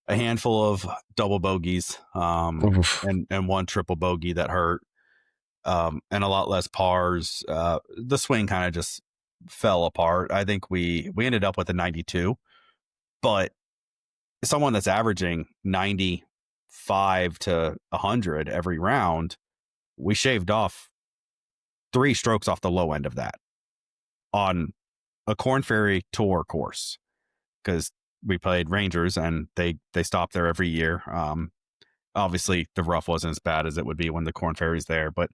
a handful of double bogeys, Oof. and one triple bogey that hurt, and a lot less pars. The swing kind of just fell apart. I think we ended up with a 92, but someone that's averaging 95 to 100 every round, we shaved off 3 strokes off the low end of that on a Corn Ferry Tour course because we played Rangers and they stop there every year. Obviously, the rough wasn't as bad as it would be when the Corn Ferry's there, but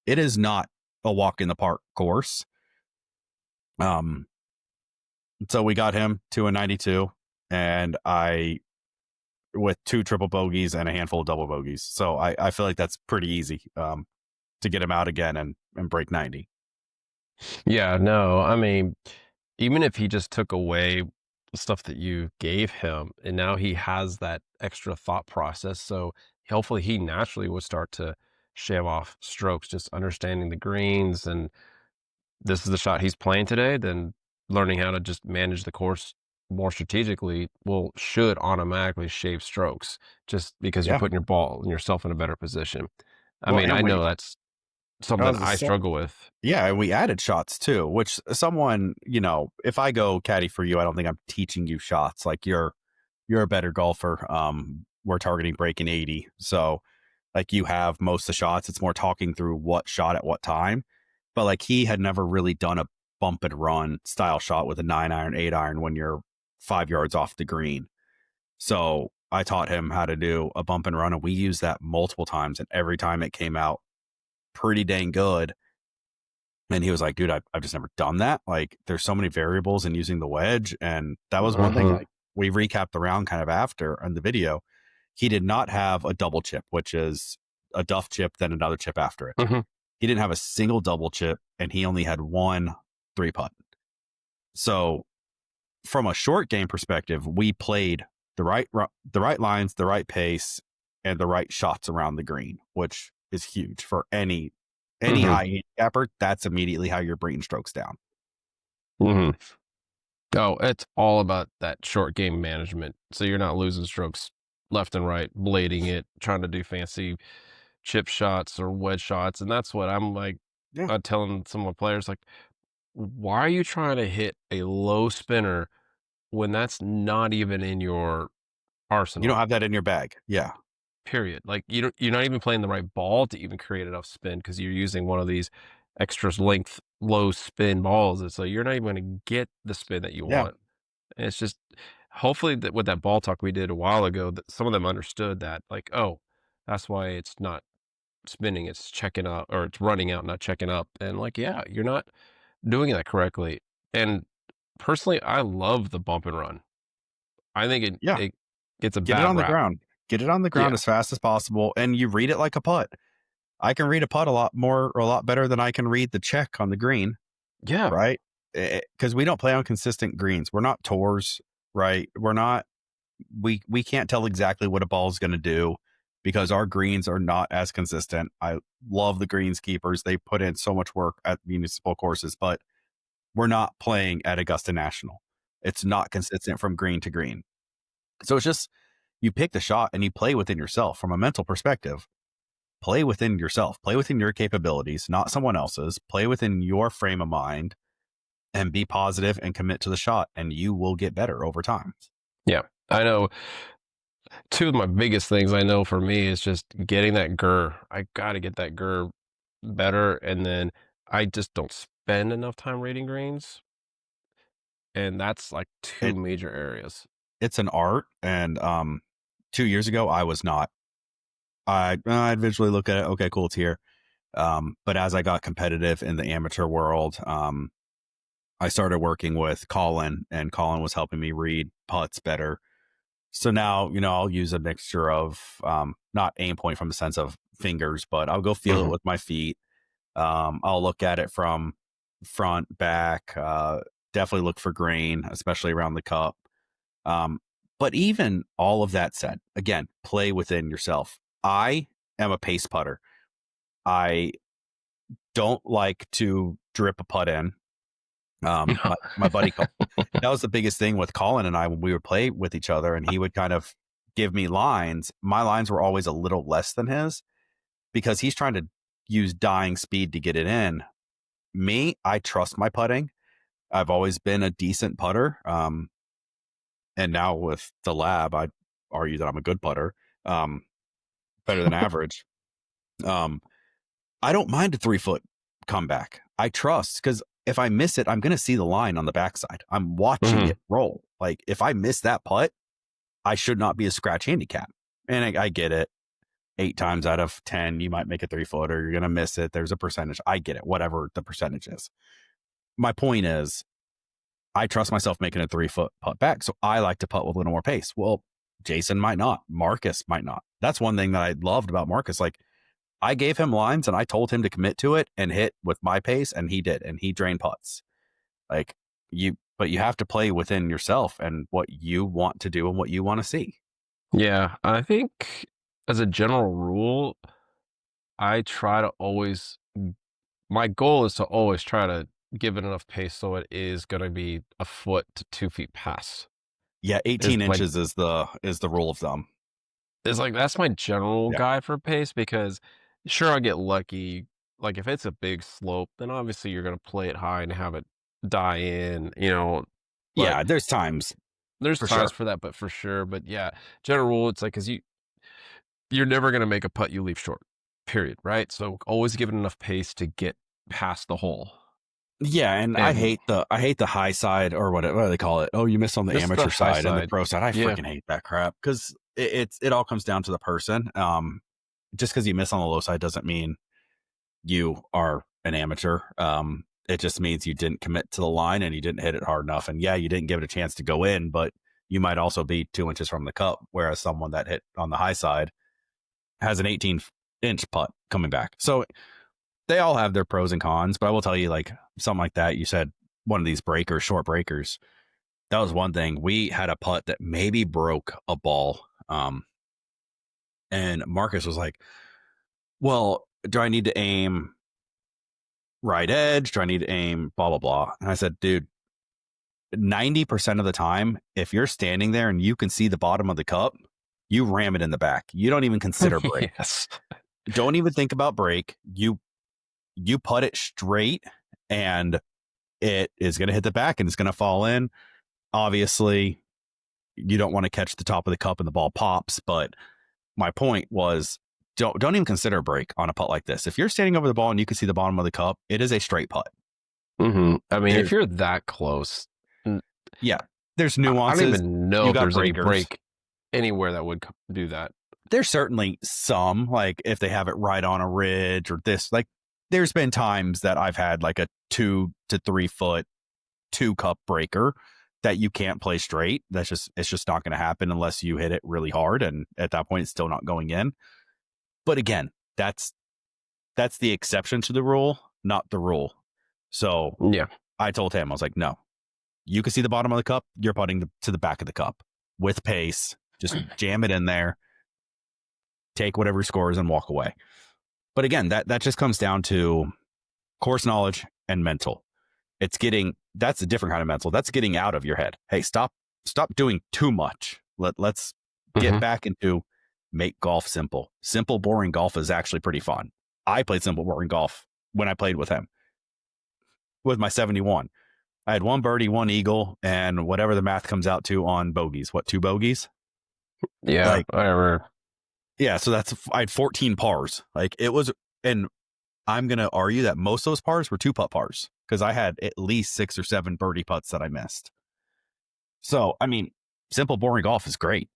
it is not a walk in the park course. Um, so we got him to a 92, and I with 2 triple bogeys and a handful of double bogeys. So I feel like that's pretty easy to get him out again and break 90. Yeah, no, I mean, even if he just took away the stuff that you gave him, and now he has that extra thought process, so hopefully he naturally would start to shave off strokes, just understanding the greens, and this is the shot he's playing today, then learning how to just manage the course more strategically should automatically shave strokes just because you're Yeah. putting your ball and yourself in a better position. I Well, mean, and I we know that's I something was I just struggle with. yeah, and we added shots too, which someone, if I go caddy for you, I don't think I'm teaching you shots. Like you're a better golfer. We're targeting breaking 80. So like you have most of the shots. It's more talking through what shot at what time. But like he had never really done a bump and run style shot with a 9 iron, 8 iron when you're 5 yards off the green. So I taught him how to do a bump and run, and we used that multiple times. And every time it came out pretty dang good. And he was like, dude, I've just never done that. Like, there's so many variables in using the wedge. And that was one thing, Mhm, like, we recapped the round kind of after on the video. He did not have a double chip, which is a duff chip, then another chip after it. mhm. He didn't have a single double chip, and he only had one 3 putt. So, from a short game perspective, we played the right lines, the right pace, and the right shots around the green, which is huge for any Mhm. high handicapper. That's immediately how you're bringing strokes down. Mhm. Oh, it's all about that short game management. So you're not losing strokes left and right, blading it, trying to do fancy chip shots or wedge shots. And that's what I'm like Yeah. telling some of my players, like, why are you trying to hit a low spinner when that's not even in your You don't arsenal? have that in your bag. Yeah. Period. Like you're not even playing the right ball to even create enough spin because you're using one of these extra length low spin balls. And so you're not even going to get the spin that you Yeah. want. And it's just hopefully that with that ball talk we did a while ago, that some of them understood that, like, oh, that's why it's not spinning, it's checking out or it's running out, not checking up. And like, yeah, you're not doing that correctly. And personally, I love the bump and run. I think Yeah. it gets a Get it bad on the rap. ground. Get it on the ground Yeah. as fast as possible, and you read it like a putt. I can read a putt a lot more or a lot better than I can read the check on the green, Yeah. right? Because we don't play on consistent greens. We're not tours, right? We're not. We can't tell exactly what a ball is going to do because our greens are not as consistent. I love the greenskeepers; they put in so much work at municipal courses, but we're not playing at Augusta National. It's not consistent from green to green. So it's just you pick the shot and you play within yourself from a mental perspective. Play within yourself, play within your capabilities, not someone else's. Play within your frame of mind and be positive and commit to the shot, and you will get better over time. Yeah. I know two of my biggest things I know for me is just getting that GUR. I got to get that GUR better. And then I just don't spend enough time reading greens. And that's like two It major areas. it's an art, and 2 years ago I was not. I'd visually look at it. Okay, cool, it's here. But as I got competitive in the amateur world, I started working with Colin, and Colin was helping me read putts better. So now, I'll use a mixture of not aim point from the sense of fingers, but I'll go feel it Mhm. with my feet. I'll look at it from front, back, definitely look for grain, especially around the cup. Um, but even all of that said, again, play within yourself. I am a pace putter. I don't like to drip a putt in. My buddy, that was the biggest thing with Colin and I when we would play with each other, and he would kind of give me lines. My lines were always a little less than his because he's trying to use dying speed to get it in. Me, I trust my putting. I've always been a decent putter. And now with the lab, I argue that I'm a good putter, better than average. Um, I don't mind a 3 foot comeback. I trust because if I miss it, I'm going to see the line on the backside. I'm watching Mhm. it roll. Like if I miss that putt, I should not be a scratch handicap. And I get it. 8 times out of 10, you might make a 3 footer. You're going to miss it. There's a percentage. I get it, whatever the percentage is. My point is, I trust myself making a 3 foot putt back. So I like to putt with a little more pace. Well, Jason might not. Marcus might not. That's one thing that I loved about Marcus. Like I gave him lines and I told him to commit to it and hit with my pace, and he did. And he drained putts. Like but you have to play within yourself and what you want to do and what you want to see. Yeah. I think as a general rule, I try to always, my goal is to always try to give it enough pace so it is going to be a foot to 2 feet pass. Yeah, Is 18 like inches is the rule of thumb. that's my general Yeah. guide for pace because sure I get lucky. Like if it's a big slope, then obviously you're gonna play it high and have it die in, but Yeah, there's times there's for times sure. for that, but for sure. But yeah, general rule, it's like because you're never gonna make a putt you leave short. Period. Right. So always give it enough pace to get past the hole. Yeah, and I And hate the high side or what do they call it? Oh, you missed on the just the amateur high side and the side. pro side. I Yeah. freaking hate that crap because it all comes down to the person. Just because you miss on the low side doesn't mean you are an amateur. It just means you didn't commit to the line and you didn't hit it hard enough. And yeah, you didn't give it a chance to go in, but you might also be 2 inches from the cup, whereas someone that hit on the high side has an 18-inch putt coming back. So they all have their pros and cons, but I will tell you, like something like that, you said one of these breakers, short breakers. That was one thing. We had a putt that maybe broke a ball. And Marcus was like, well, do I need to aim right edge? Do I need to aim blah, blah, blah? And I said, dude, 90% of the time, if you're standing there and you can see the bottom of the cup, you ram it in the back. You don't even consider break. Yes. Don't even think about break. You put it straight and it is going to hit the back and it's going to fall in. Obviously, you don't want to catch the top of the cup and the ball pops, but my point was don't even consider a break on a putt like this. If you're standing over the ball and you can see the bottom of the cup, it is a straight putt. I mean, if There's you're that close, yeah, there's I don't nuances. even know You if got there's any breakers. break anywhere that would do that. There's certainly some, like if they have it right on a ridge or this, like there's been times that I've had like a 2 to 3 foot 2 cup breaker that you can't play straight. It's just not going to happen unless you hit it really hard. And at that point, it's still not going in. But again, that's the exception to the rule, not the rule. So Yeah. I told him, I was like, no, you can see the bottom of the cup. You're putting to the back of the cup with pace. Just jam it in there, take whatever scores and walk away. But again, that just comes down to course knowledge and mental. That's a different kind of mental. That's getting out of your head. Hey, stop doing too much. Let's get hmm back into make golf simple. Simple, boring golf is actually pretty fun. I played simple, boring golf when I played with him with my 71. I had one birdie, one eagle, and whatever the math comes out to on bogeys. What, 2 bogeys? Yeah. Like, Whatever. yeah, so I had 14 pars. Like it was, and I'm going to argue that most of those pars were 2 putt pars because I had at least 6 or 7 birdie putts that I missed. So, I mean, simple, boring golf is great.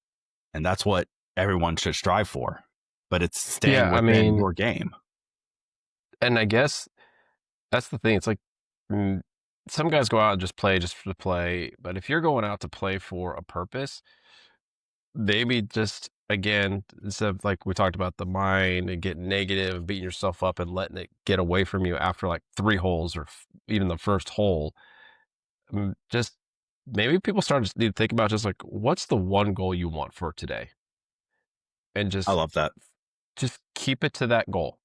And that's what everyone should strive for. But it's staying Yeah. I within mean, your game. and I guess that's the thing. It's like mm, some guys go out and just play just for the play. But if you're going out to play for a purpose, maybe just again, instead of like we talked about the mind and getting negative and beating yourself up and letting it get away from you after like 3 holes or even the first hole, just maybe people start to need to think about just like what's the one goal you want for today, and I love that. just keep it to that goal.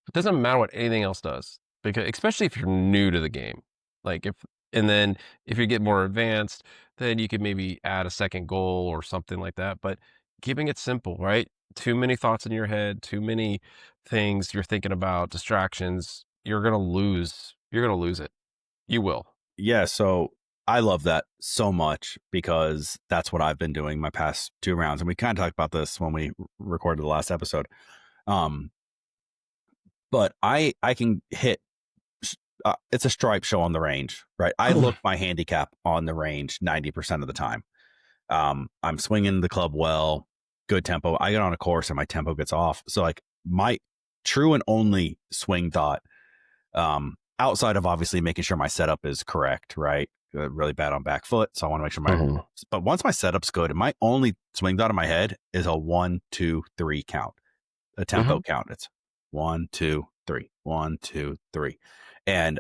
It doesn't matter what anything else does, because especially if you're new to the game. Like and then if you get more advanced, then you could maybe add a second goal or something like that. But keeping it simple, right? Too many thoughts in your head, too many things you're thinking about, distractions, you're gonna lose. You're gonna lose it. You will. Yeah. So I love that so much because that's what I've been doing my past 2 rounds. And we kind of talked about this when we recorded the last episode. Um, but I can hit it's a stripe show on the range, right? I look my handicap on the range 90% of the time. I'm swinging the club well, good tempo. I get on a course and my tempo gets off. So like my true and only swing thought, outside of obviously making sure my setup is correct, right? Really bad on back foot, so I want to make sure Mhm. but once my setup's good, my only swing thought in my head is a 1, 2, 3 count, a tempo Mhm. count. It's 1, 2, 3, 1, 2, 3, and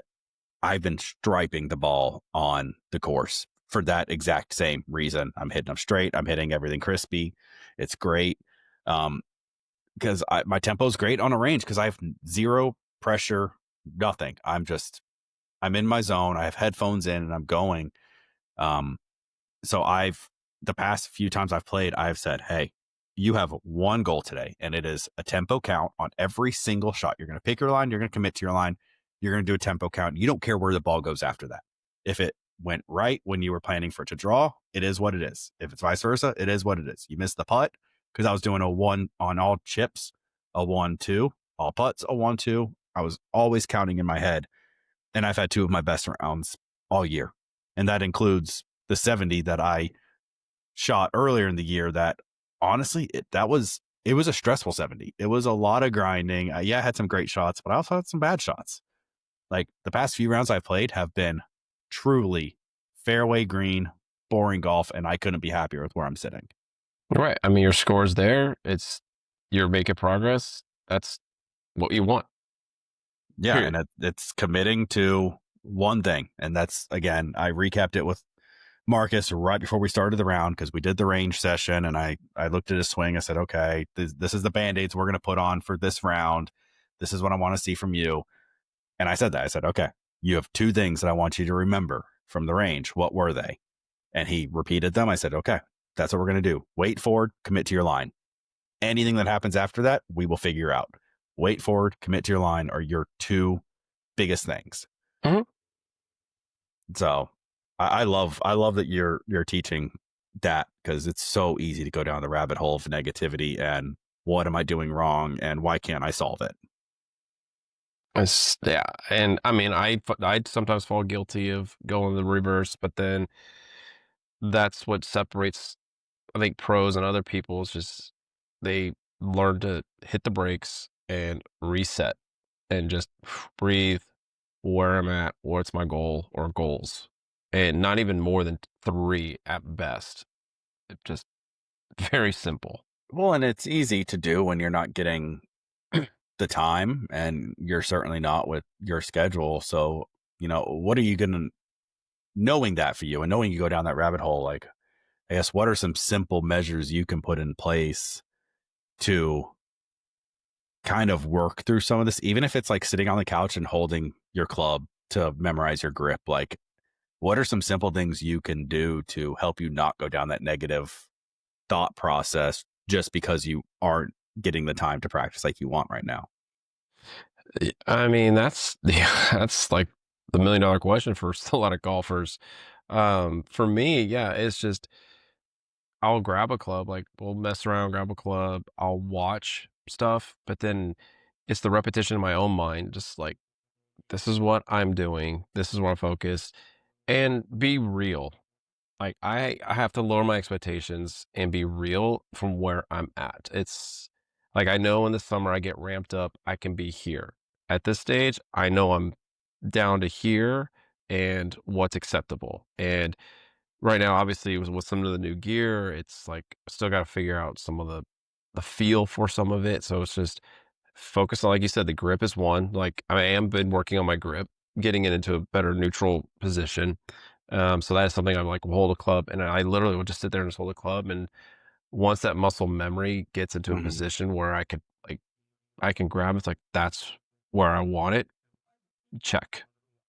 I've been striping the ball on the course for that exact same reason. I'm hitting them straight. I'm hitting everything crispy. It's great. Because my tempo is great on a range because I have zero pressure, nothing. I'm in my zone. I have headphones in and I'm going. Um, so the past few times I've played, I've said, hey, you have one goal today, and it is a tempo count on every single shot. You're going to pick your line. You're going to commit to your line. You're going to do a tempo count. You don't care where the ball goes after that. If it went right when you were planning for it to draw, it is what it is. If it's vice versa, it is what it is. You missed the putt because I was doing a 1 on all chips, a 1, 2, all putts, a 1, 2. I was always counting in my head, and I've had 2 of my best rounds all year, and that includes the 70 that I shot earlier in the year. That honestly, it was a stressful 70. It was a lot of grinding. Yeah, I had some great shots, but I also had some bad shots. Like the past few rounds I've played have been truly fairway green, boring golf, and I couldn't be happier with where I'm sitting. Right. I mean, your score's there. You're making progress. That's what you want. Yeah, Period. and it's committing to one thing, and that's again, I recapped it with Marcus right before we started the round, because we did the range session, and I looked at his swing. I said, okay, this is the band-aids we're going to put on for this round. This is what I want to see from you. And I said that. I said, okay, you have two things that I want you to remember from the range. What were they? And he repeated them. I said, okay, that's what we're going to do. Wait forward, commit to your line. Anything that happens after that, we will figure out. Wait forward, commit to your line are your two biggest things. Mhm. So I love that you're teaching that, because it's so easy to go down the rabbit hole of negativity and what am I doing wrong and why can't I solve it? Yeah, and I mean, I sometimes fall guilty of going the reverse, but then that's what separates, I think, pros and other people is just they learn to hit the brakes and reset and just breathe where I'm at, what's my goal or goals, and not even more than three at best. It just very simple. Well, and it's easy to do when you're not getting the time, and you're certainly not with your schedule. So, what are you going to, knowing that for you and knowing you go down that rabbit hole, like, I guess, what are some simple measures you can put in place to kind of work through some of this, even if it's like sitting on the couch and holding your club to memorize your grip? Like, what are some simple things you can do to help you not go down that negative thought process just because you aren't getting the time to practice like you want right now? I mean, that's yeah, that's like the $1,000,000 question for a lot of golfers. For me, yeah, it's just I'll grab a club, like we'll mess around, grab a club, I'll watch stuff, but then it's the repetition in my own mind, just like this is what I'm doing, this is where I'm focused, and be real. Like I have to lower my expectations and be real from where I'm at. It's like I know in the summer I get ramped up, I can be here. At this stage, I know I'm down to here and what's acceptable. And right now, obviously, with some of the new gear, it's like still got to figure out some of the feel for some of it. So it's just focus on, like you said, the grip is one. Like I am been working on my grip, getting it into a better neutral position. So that is something I'm like, will hold a club, and I literally will just sit there and just hold a club. And once that muscle memory gets into a Mhm. position where I could like I can grab, it's like that's where I want it. Check,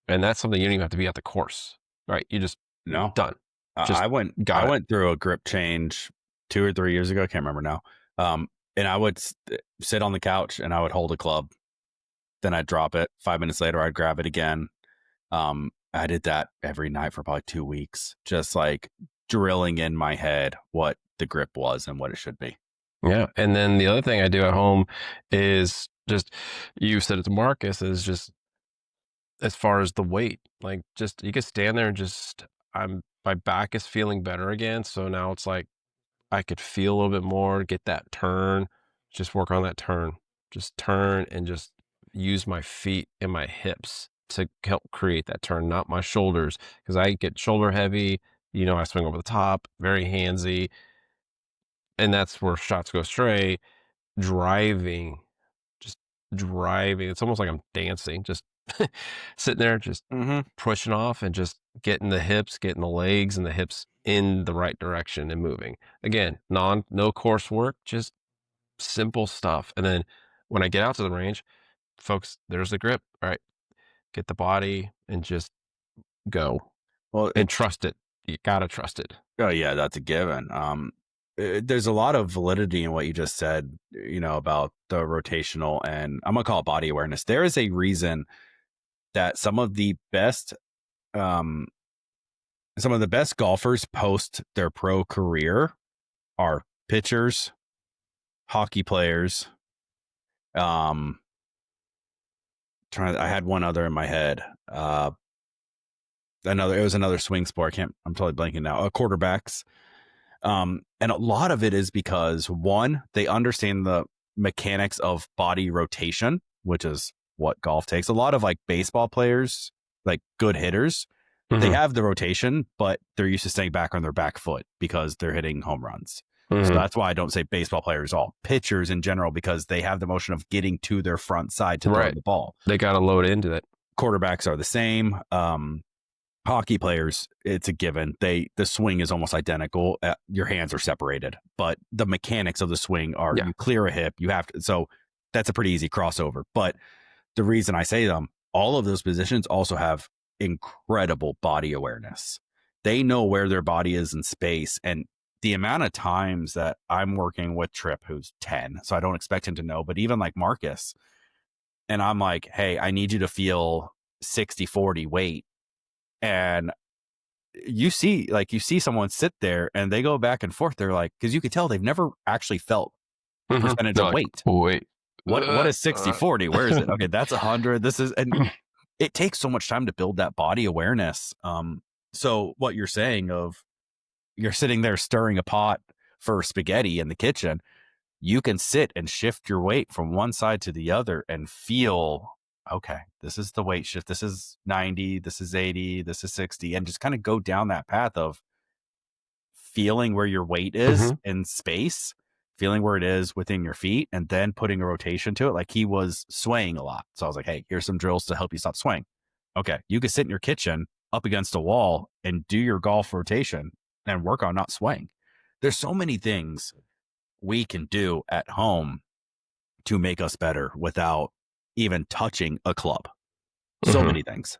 and that's something you don't even have to be at the course, right? You just No, done, I just I went I got it. went through a grip change 2 or 3 years ago. I can't remember now. And I would sit on the couch and I would hold a club. Then I'd drop it. 5 minutes later, I'd grab it again. I did that every night for probably 2 weeks, just like drilling in my head what the grip was and what it should be. Yeah, and then the other thing I do at home is just you said it to Marcus is just as far as the weight, like just you can stand there and just my back is feeling better again. So now it's like I could feel a little bit more, get that turn, just work on that turn. Just turn and just use my feet and my hips to help create that turn, not my shoulders. Because I get shoulder heavy, I swing over the top, very handsy, and that's where shots go astray. Driving, just driving. It's almost like I'm dancing, just sitting there, just Hmm. pushing off and just getting the hips, getting the legs and the hips in the right direction and moving. Again, no course work, just simple stuff. And then when I get out to the range, folks, there's the grip. All right, get the body and just go Well, and it's trust it. You gotta trust it. oh yeah, that's a given. There's a lot of validity in what you just said, about the rotational, and I'm gonna call it body awareness. There is a reason that um, some of the best golfers post their pro career are pitchers, hockey players. Um, I had one other in my head. It was another swing sport. I'm totally blanking now. Quarterbacks. And a lot of it is because, one, they understand the mechanics of body rotation, which is what golf takes. A lot of like baseball players, like good hitters, they Hmm. have the rotation, but they're used to staying back on their back foot because they're hitting home runs. So Hmm. that's why I don't say baseball players, all pitchers in general, because they have the motion of getting to their front side to throw Right. the ball. They gotta load into it. Quarterbacks are the same. Hockey players, it's a given. The swing is almost identical. Your hands are separated, but the mechanics of the swing are Yeah. you clear a hip, you have to. So that's a pretty easy crossover. But the reason I say them, all of those positions also have incredible body awareness. They know where their body is in space. And the amount of times that I'm working with Trip, who's 10, so I don't expect him to know, but even like Marcus, and I'm like, hey, I need you to feel 60-40 weight. And you see someone sit there and they go back and forth. They're like, because you could tell they've never actually felt a percentage They're of like, weight. wait. What Uh, is sixty uh. forty? Where is it? Okay, that's 100. This is, and it takes so much time to build that body awareness. So what you're saying of you're sitting there stirring a pot for spaghetti in the kitchen, you can sit and shift your weight from one side to the other and feel, okay, this is the weight shift. This is 90, this is 80, this is 60, and just kind of go down that path of feeling where your weight is Mhm. in space, feeling where it is within your feet, and then putting a rotation to it. Like he was swaying a lot. So I was like, hey, here's some drills to help you stop swaying. Okay. You could sit in your kitchen up against a wall and do your golf rotation and work on not swaying. There's so many things we can do at home to make us better without even touching a club. So Mhm. many things.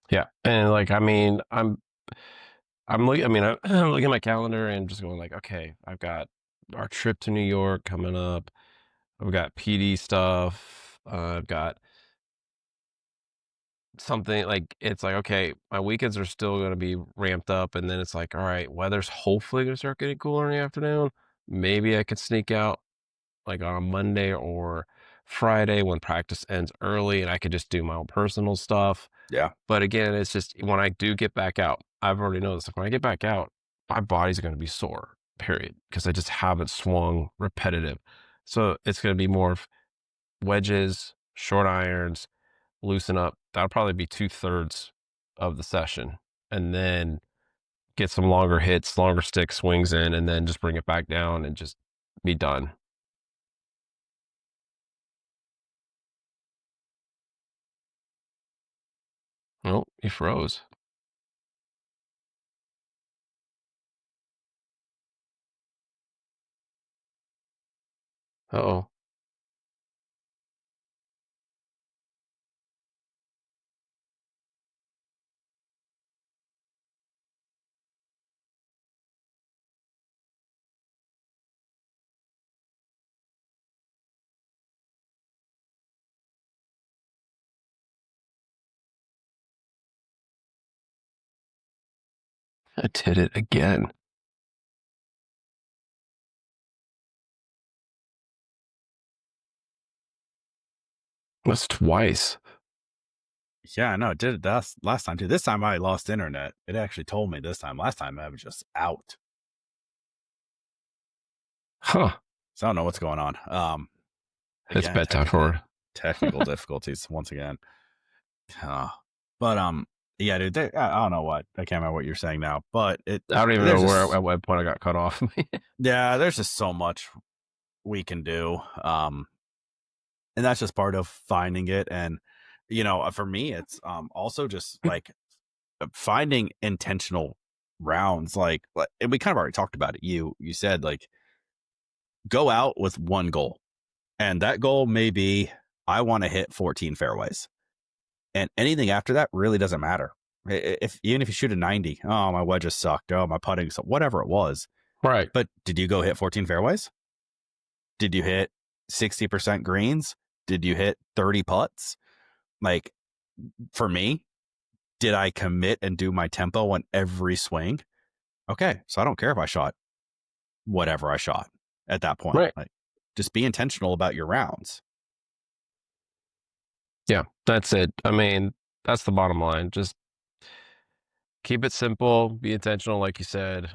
Yeah, and, like, I mean, I'm looking I mean, I'm looking at my calendar and just going like, "Okay, I've got our trip to New York coming up. I've got PD stuff. I've got something" like, it's like, okay, my weekends are still gonna be ramped up, and then it's like, "Alright, weather's hopefully gonna start getting cooler in the afternoon. Maybe I could sneak out, like, on a Monday or Friday when practice ends early, and I could just do my own personal stuff." Yeah. But again, it's just when I do get back out, I've already noticed, like, when I get back out, my body's gonna be sore, period, because I just haven't swung repetitive. So, it's gonna be more of wedges, short irons, loosen up. That'll probably be 2/3 of the session, and then get some longer hits, longer stick swings in, and then just bring it back down and just be done. Oh, he froze. Uh-oh. I did it again. That's twice. Yeah, no, it did it last time too. This time I lost internet. It actually told me this time. Last time I was just out. Huh. So I don't know what's going on. It's Again, bedtime for her. technical difficulties once again. Uh, but yeah, dude. I don't know what I can't remember what you're saying now, but I don't even know there's where just at what point I got cut off. yeah, there's just so much we can do. And that's just part of finding it. And for me, it's also just like finding intentional rounds. Like and we kind of already talked about it. You said like go out with one goal, and that goal may be I want to hit 14 fairways. And anything after that really doesn't matter. If even if you shoot a 90, oh, my wedges sucked. Oh, my putting sucked, whatever it was. Right. But did you go hit 14 fairways? Did you hit 60% greens? Did you hit 30 putts? Like for me, did I commit and do my tempo on every swing? Okay. So I don't care if I shot whatever I shot at that point. Right. Like just be intentional about your rounds. Yeah, that's it. I mean, that's the bottom line. Just keep it simple, be intentional, like you said.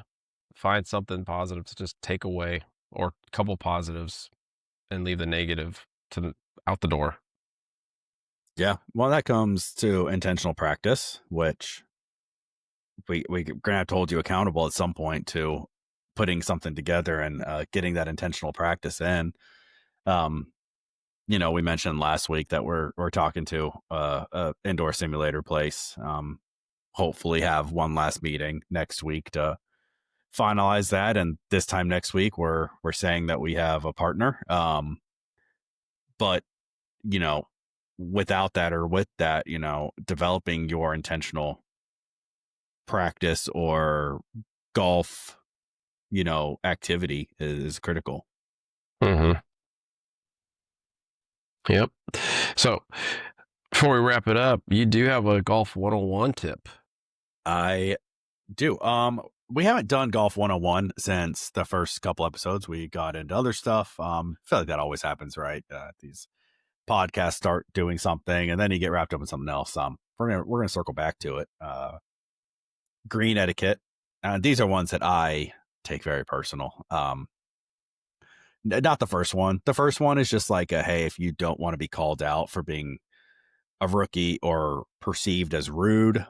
Find something positive to just take away or a couple positives and leave the negative out the door. Yeah. Well, that comes to intentional practice, which we're gonna have to hold you accountable at some point to putting something together and getting that intentional practice in. Um, we mentioned last week that we're talking to a indoor simulator place. Hopefully have one last meeting next week to finalize that. And this time next week, we're saying that we have a partner. But you know, without that or with that, developing your intentional practice or golf, activity is critical. Hmm. Yep. So before we wrap it up, you do have a golf 101 tip. I do. We haven't done golf 101 since the first couple episodes. We got into other stuff. I feel like that always happens, right? These podcasts start doing something and then you get wrapped up in something else. We're gonna circle back to it. Green etiquette. These are ones that I take very personal. Not the first one. The first one is just like hey, if you don't want to be called out for being a rookie or perceived as rude,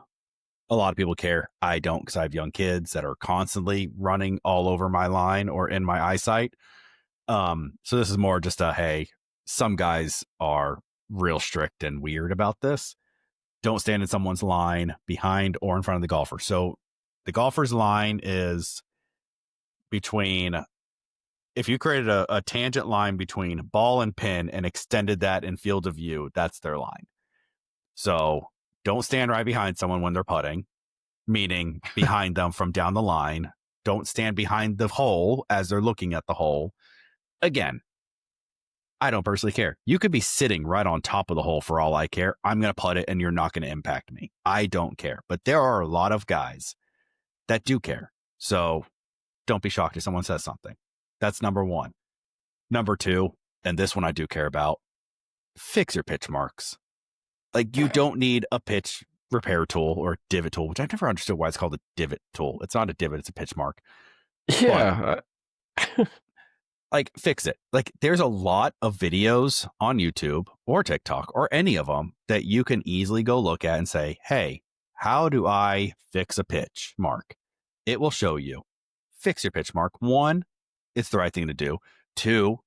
a lot of people care. I don't, because I have young kids that are constantly running all over my line or in my eyesight. So this is more just hey, some guys are real strict and weird about this. Don't stand in someone's line behind or in front of the golfer. So the golfer's line is between, if you created a tangent line between ball and pin and extended that in field of view, that's their line. So don't stand right behind someone when they're putting, meaning behind them from down the line. Don't stand behind the hole as they're looking at the hole. Again, I don't personally care. You could be sitting right on top of the hole for all I care. I'm going to putt it and you're not going to impact me. I don't care. But there are a lot of guys that do care. So don't be shocked if someone says something. That's number one. Number two, and this one I do care about, fix your pitch marks. Like, you don't need a pitch repair tool or divot tool, which I've never understood why it's called a divot tool. It's not a divot, it's a pitch mark. But Yeah. like, fix it. Like, there's a lot of videos on YouTube or TikTok or any of them that you can easily go look at and say, hey, how do I fix a pitch mark? It will show you. Fix your pitch mark. One, it's the right thing to do. Two,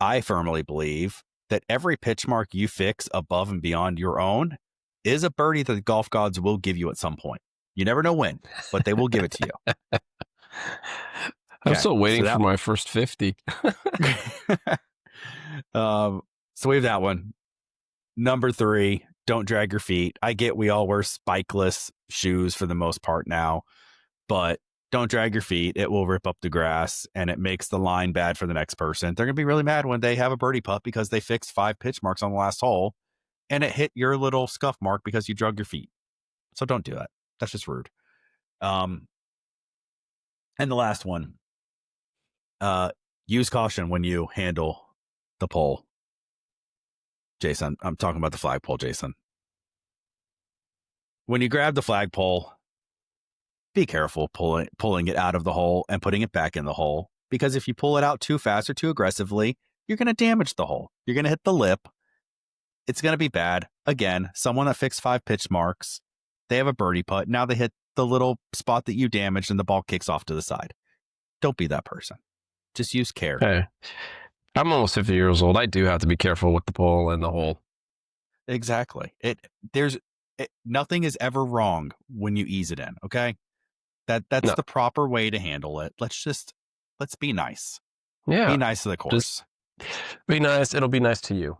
I firmly believe that every pitch mark you fix above and beyond your own is a birdie that the golf gods will give you at some point. You never know when, but they will give it to you. I'm Okay. still So waiting for my first 50. so we have that one. Number three, don't drag your feet. I get we all wear spikeless shoes for the most part now, but don't drag your feet. It will rip up the grass and it makes the line bad for the next person. They're going to be really mad when they have a birdie putt because they fixed 5 pitch marks on the last hole and it hit your little scuff mark because you drug your feet. So don't do that. That's just rude. And the last one, use caution when you handle the pole. Jason, I'm talking about the flagpole, Jason. When you grab the flagpole, be careful pulling it out of the hole and putting it back in the hole, because if you pull it out too fast or too aggressively, you're going to damage the hole. You're going to hit the lip. It's going to be bad. Again, someone that fixed 5 pitch marks, they have a birdie putt. Now they hit the little spot that you damaged and the ball kicks off to the side. Don't be that person. Just use care. Hey, I'm almost 50 years old. I do have to be careful with the pole and the hole. Exactly. Nothing is ever wrong when you ease it in. Okay. That's No. the proper way to handle it. Let's be nice. Yeah. Be nice to the course. Just be nice. It'll be nice to you.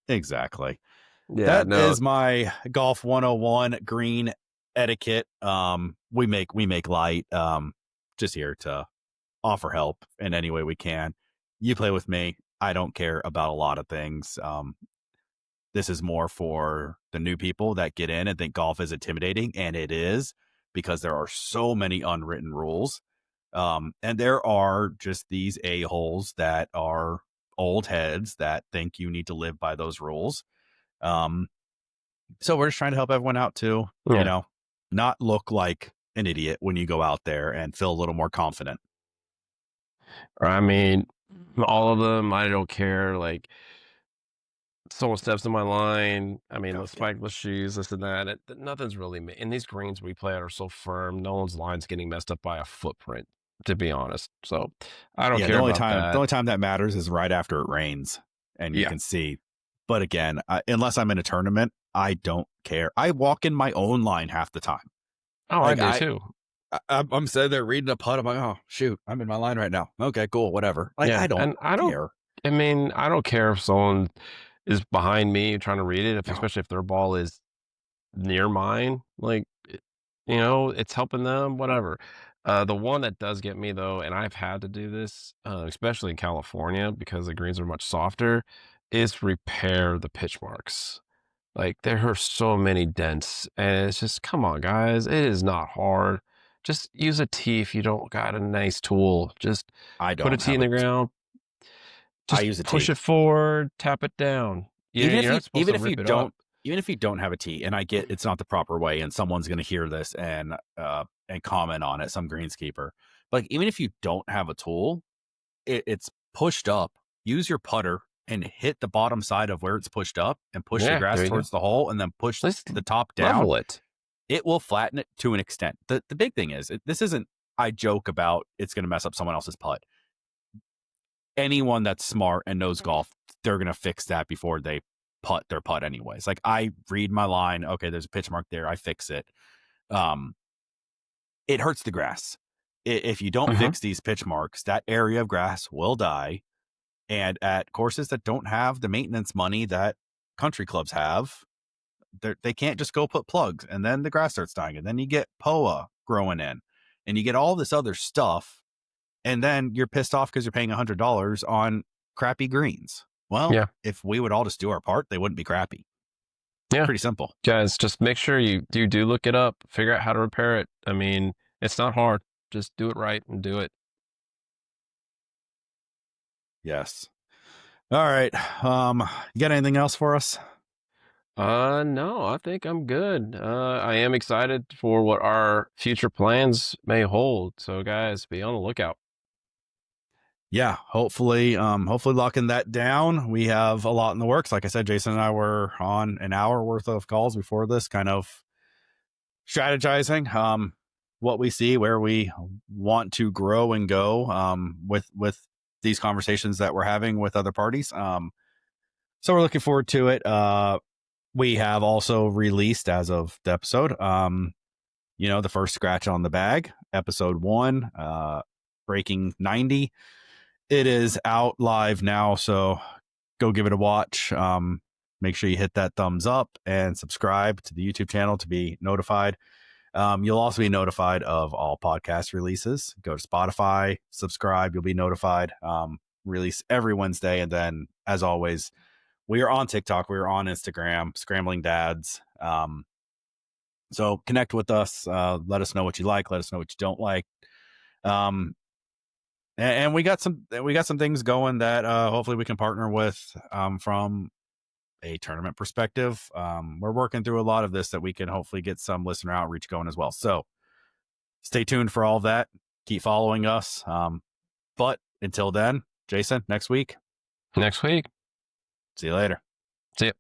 Exactly. Yeah. That No. is my golf 101 green etiquette. We make light. Just here to offer help in any way we can. You play with me. I don't care about a lot of things. This is more for the new people that get in and think golf is intimidating, and it is, because there are so many unwritten rules. And there are just these a-holes that are old heads that think you need to live by those rules. So we're just trying to help everyone out to, Yeah. not look like an idiot when you go out there and feel a little more confident. I mean, all of them. I don't care. Like, someone steps in my line. I mean, the Okay. spikeless shoes, this and that. Nothing's really. And these greens we play at are so firm. No one's line's getting messed up by a footprint, to be honest. So I don't Yeah, care about the that. only time that matters is right after it rains. and you Yeah. can see. But again, unless I'm in a tournament, I don't care. I walk in my own line half the time. Oh, I Like do too. I'm sitting there reading a putt. I'm like, oh shoot, I'm in my line right now. Okay, cool, whatever. Like Yeah, I don't and I don't care. I mean, I don't care if someone is behind me trying to read it, if No, especially if their ball is near mine, like, it's helping them, whatever. The one that does get me though, and I've had to do this, especially in California because the greens are much softer, is repair the pitch marks. Like, there are so many dents, and it's just, come on, guys, it is not hard. Just use a tee if you don't got a nice tool. Just I put a don't tee have in a. the ground, I just use a push tee. it forward, tap it down. You're not supposed Even to if you rip it up. don't even if you don't have a tee, and I get it's not the proper way, and someone's going to hear this and comment on it, some greenskeeper. But like, even if you don't have a tool, it's pushed up. Use your putter and hit the bottom side of where it's pushed up, and push the Yeah, grass there you go. towards the hole, and then push Let's the top down. level it. It will flatten it to an extent. The big thing is this isn't. I joke about it's going to mess up someone else's putt. Anyone that's smart and knows golf, they're going to fix that before they putt their putt anyways. Like I read my line, okay, there's a pitch mark there, I fix it. Um it hurts the grass. If you don't Mhm. fix these pitch marks, that area of grass will die. And at courses that don't have the maintenance money that country clubs have, they can't just go put plugs and then the grass starts dying and then you get POA growing in and you get all this other stuff and then you're pissed off because you're paying $100 on crappy greens. Well, Yeah, if we would all just do our part, they wouldn't be crappy. yeah. Pretty simple. Guys, just make sure you do look it up, figure out how to repair it. I mean, it's not hard. Just do it right and do it. Yes. All right. You got anything else for us? No, I think I'm good. I am excited for what our future plans may hold. So guys, be on the lookout. Yeah, hopefully locking that down. We have a lot in the works. Like I said, Jason and I were on an hour worth of calls before this, kind of strategizing what we see, where we want to grow and go with these conversations that we're having with other parties. So we're looking forward to it. We have also released as of the episode, the first scratch on the bag, episode 1, breaking 90. It is out live now, so go give it a watch. Make sure you hit that thumbs up and subscribe to the YouTube channel to be notified. You'll also be notified of all podcast releases. Go to Spotify, subscribe, you'll be notified. Release every Wednesday. And then, as always, we are on TikTok, we are on Instagram, Scrambling Dads. So connect with us. Let us know what you like. Let us know what you don't like. And we got some things going that hopefully we can partner with from a tournament perspective. We're working through a lot of this that we can hopefully get some listener outreach going as well. So stay tuned for all of that. Keep following us. But until then, Jason, next week. Next week. See you later. See ya.